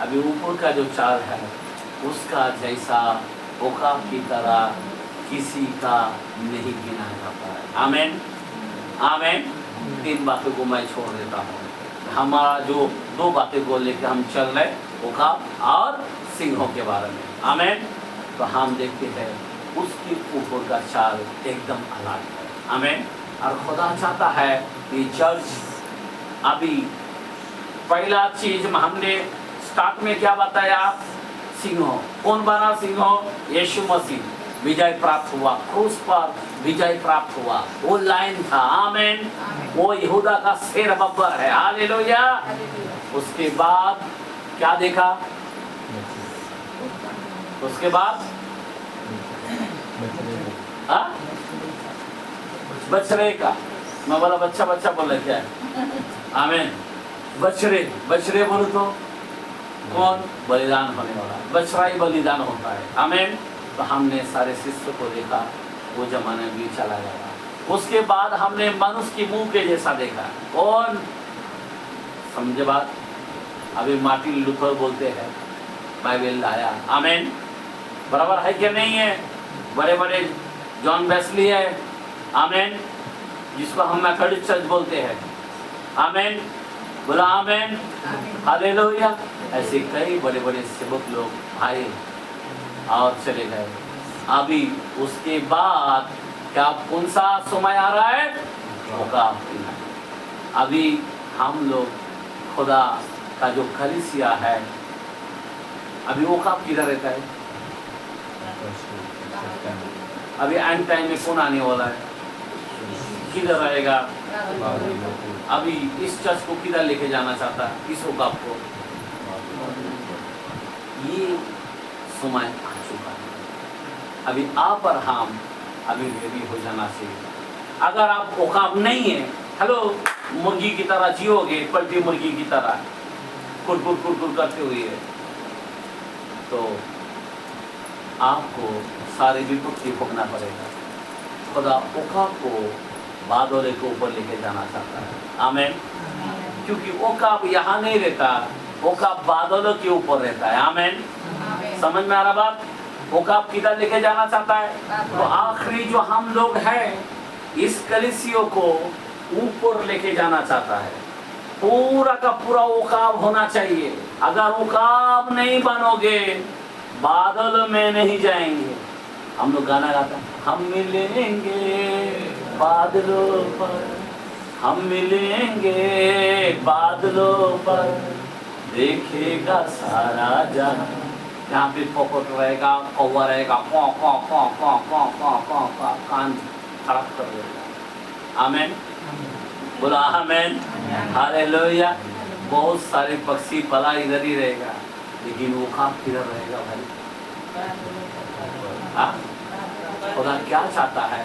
अभी ऊपर का जो चाल है उसका जैसा ओकाब की तरह किसी का नहीं गिना जाता है। आमीन। आमीन। 3 बातों को मैं छोड़ देता हूँ। हमारा जो 2 बातें को लेकर हम चल रहे, ओकाब और सिंहों के बारे में। आमीन। तो हम देखते हैं उसके ऊपर का चाल एकदम अलग है। आमीन। और खुदा चाहता है कि चर्च, अभी पहला चीज हमने स्टार्ट में क्या बताया, सिंहों। कौन बना सिंहों? यीशु मसीह विजय प्राप्त हुआ, क्रूस पर विजय प्राप्त हुआ, वो लायन था। आमीन। वो यहूदा का शेर बब्बर है। हालेलुया। उसके बाद क्या देखा? उसके बाद बछड़े का, मैं बोला बच्चा बच्चा बोल रहे क्या है? आमीन। बछड़े, बछड़े बोलो तो कौन? बलिदान होने वाला, बछड़ा ही बलिदान होता है। आमीन। तो हमने सारे शिष्य को देखा, वो जमाने भी चला गया। उसके बाद हमने मनुष्य की मुंह के जैसा देखा। कौन? समझे बात? अभी मार्टिन लूथर बोलते हैं बाइबल लाया। आमेन, बराबर है कि नहीं है? बड़े बड़े जॉन वेस्ली है, आमेन, जिसको हम मेथोडिस्ट चर्च बोलते हैं। आमेन, बोला आमेन, हालेलुया। ऐसे कई बड़े बड़े सेवक लोग आए और चले गए। अभी उसके बाद क्या कौन सा समय आ रहा है? ओकाब की नाई। अभी हम लोग खुदा का जो कलीसिया है, अभी ओकाब किधर रहता है? अभी एंड टाइम में कौन आने वाला है? किधर रहेगा? अभी इस चर्च को किधर लेके जाना चाहता है? इस ओकाब को। ये समय आ चुका है। अभी आप और हम अभी रेडी हो जाना चाहिए। अगर आप ओकाब नहीं है, हेलो, मुर्गी की तरह जियोगे, पलटी मुर्गी की तरह कुरकुर करते हुए, तो आपको सारे विपत्ति भोगना पड़ेगा। खुदा ओकाब को बादल के ऊपर लेके जाना चाहता है। आमेन, क्योंकि ओकाब यहाँ नहीं रहता, ओकाब बादलों के ऊपर रहता है। आमेन, समझ में आ रहा बात? ओकाब किधर लेके जाना चाहता है? तो आखिरी जो हम लोग हैं, इस कलीसिया को ऊपर लेके जाना चाहता है। पूरा का पूरा ओकाब होना चाहिए। अगर ओकाब नहीं बनोगे, बादल में नहीं जाएंगे। हम लोग गाना गाते हैं, हम मिलेंगे बादलों पर, हम मिलेंगे बादलों पर, देखेगा सारा जहां। यहाँ पे पॉकेट रहेगा, कौवा रहेगा, कौ कौ कौ कौ कौ कौ कौ कौ, कान खराब कर देगा। आमेन, बोला आमेन, हालेलुया। बहुत सारे पक्षी पला इधर ही रहेगा, लेकिन वो काम किधर रहेगा भाई? खुदा क्या चाहता है?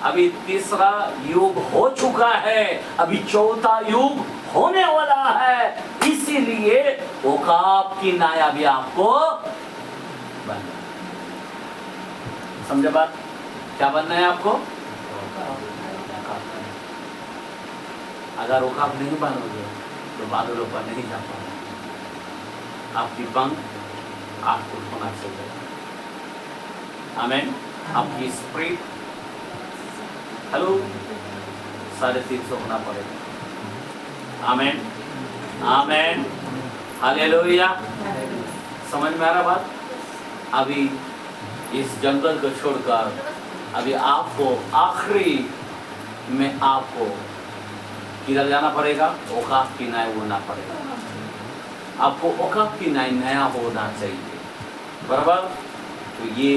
अभी तीसरा युग हो चुका है, अभी चौथा युग होने वाला है। इसीलिए ओकाब की नाया भी आपको बनना। समझे बात? क्या बनना है आपको? अगर ओकाब नहीं बनोगे तो बादलों पर नहीं जा पाओगे। आपकी पंख आपको होना चाहिए। आमेन, आपकी स्प्रिट, हेलो, 350 होना पड़ेगा। आमेन, आमेन, हालेलुया। समझ में आ रहा बात? अभी इस जंगल को छोड़कर अभी आपको आखिरी में आपको किधर जाना पड़ेगा? ओकाब की नाई होना पड़ेगा। आपको ओकाब की नाई नया होना चाहिए, बराबर? तो ये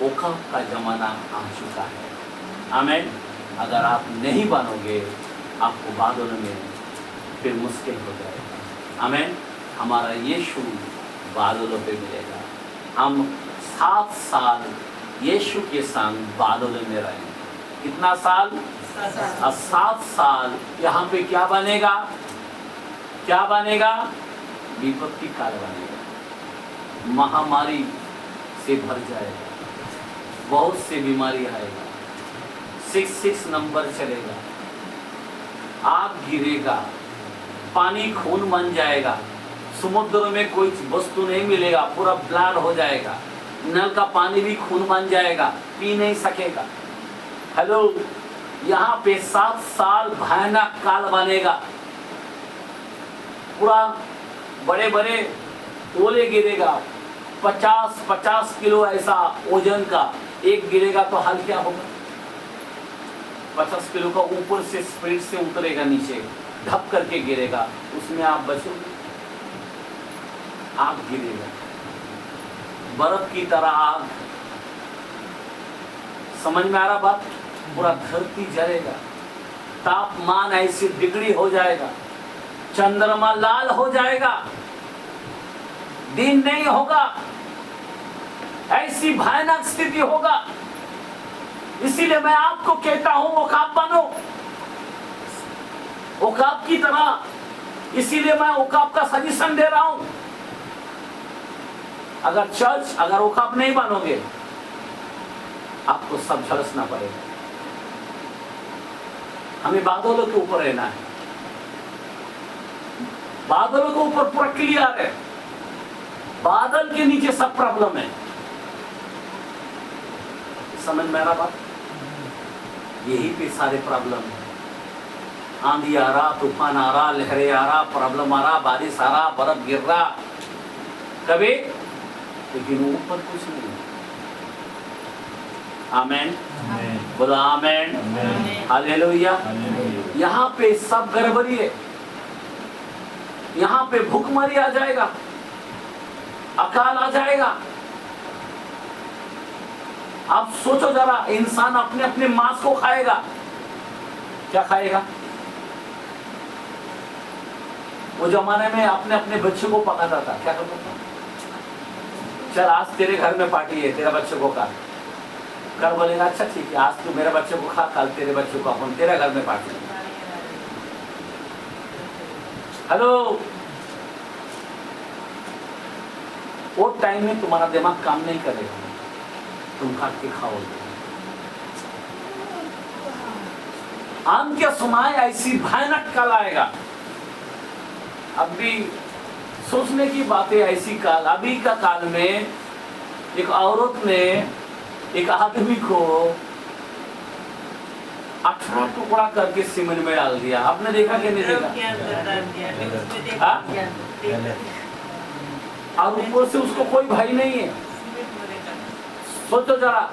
ओकाब का जमाना आ चुका है। आमेन, अगर आप नहीं बनोगे, आपको बादलों में फिर मुश्किल हो जाएगा। आमेन, हमारा यीशु बादलों पे मिलेगा। हम 7 साल यीशु के संग बादलों में रहेंगे। कितना साल? 7 साल। यहाँ पे क्या बनेगा? क्या बनेगा? विपत्ति काल बनेगा। महामारी से भर जाएगा, बहुत से बीमारी आएगा, 666 नंबर चलेगा, आग गिरेगा, पानी खून बन जाएगा, समुद्र में कोई वस्तु नहीं मिलेगा, पूरा ब्लड हो जाएगा, नल का पानी भी खून बन जाएगा, पी नहीं सकेगा। हेलो, यहाँ पे 7 साल भयानक काल बनेगा। पूरा बड़े बड़े ओले गिरेगा, 50 किलो ऐसा ओजन का एक गिरेगा तो हाल क्या होगा? 50 किलो का ऊपर से स्पीड से उतरेगा नीचे, धप करके गिरेगा, उसमें आप बचोगे? आग गिरेगा, बर्फ की तरह आग। समझ में आ रहा बात? पूरा धरती जलेगा, तापमान ऐसी डिग्री हो जाएगा, चंद्रमा लाल हो जाएगा, दिन नहीं होगा, ऐसी भयानक स्थिति होगा। इसीलिए मैं आपको कहता हूं, ओकाब बनो, ओकाब की तरह। इसीलिए मैं ओकाब का सजेशन दे रहा हूं। अगर चर्च, अगर ओकाब नहीं बनोगे, आपको सब झलसना पड़ेगा। हमें बादलों के ऊपर रहना है, बादलों के ऊपर पूरा क्लियर है, बादल के नीचे सब प्रॉब्लम है। समझ में आ रहा बात? यही पे सारे प्रॉब्लम है। आंधी आ रहा, तूफान आ रहा, लहरें आ रहा, प्रॉब्लम आ रहा, बारिश आ रहा, बर्फ गिर रहा, कभी, लेकिन ऊपर कुछ नहीं। आमेन, बोलो आमेन, हालेलुया। यहाँ पे सब गड़बड़ी है। यहाँ पे भूखमरी आ जाएगा, अकाल आ जाएगा। आप सोचो जरा, इंसान अपने अपने मांस को खाएगा, क्या खाएगा? वो जमाने में अपने अपने बच्चों को पकाता था, क्या करता था? चल आज तेरे घर में पार्टी है, तेरा बच्चे को खा। कल बोलेगा अच्छा ठीक है, आज तू मेरे बच्चे को खा, कल तेरे बच्चे को अपन तेरे घर में पार्टी। हेलो, वो टाइम में तुम्हारा दिमाग काम नहीं करेगा, तुम खा के खाओगे। अंत के समय ऐसी भयानक काल आएगा। अभी सोचने की बातें ऐसी काल, अभी का काल में एक औरत ने एक आदमी को 18 टुकड़ा करके सीमेंट में डाल दिया। आपने देखा कि नहीं देखा? हाँ? और ऊपर से उसको कोई भय नहीं है। सोचो जरा,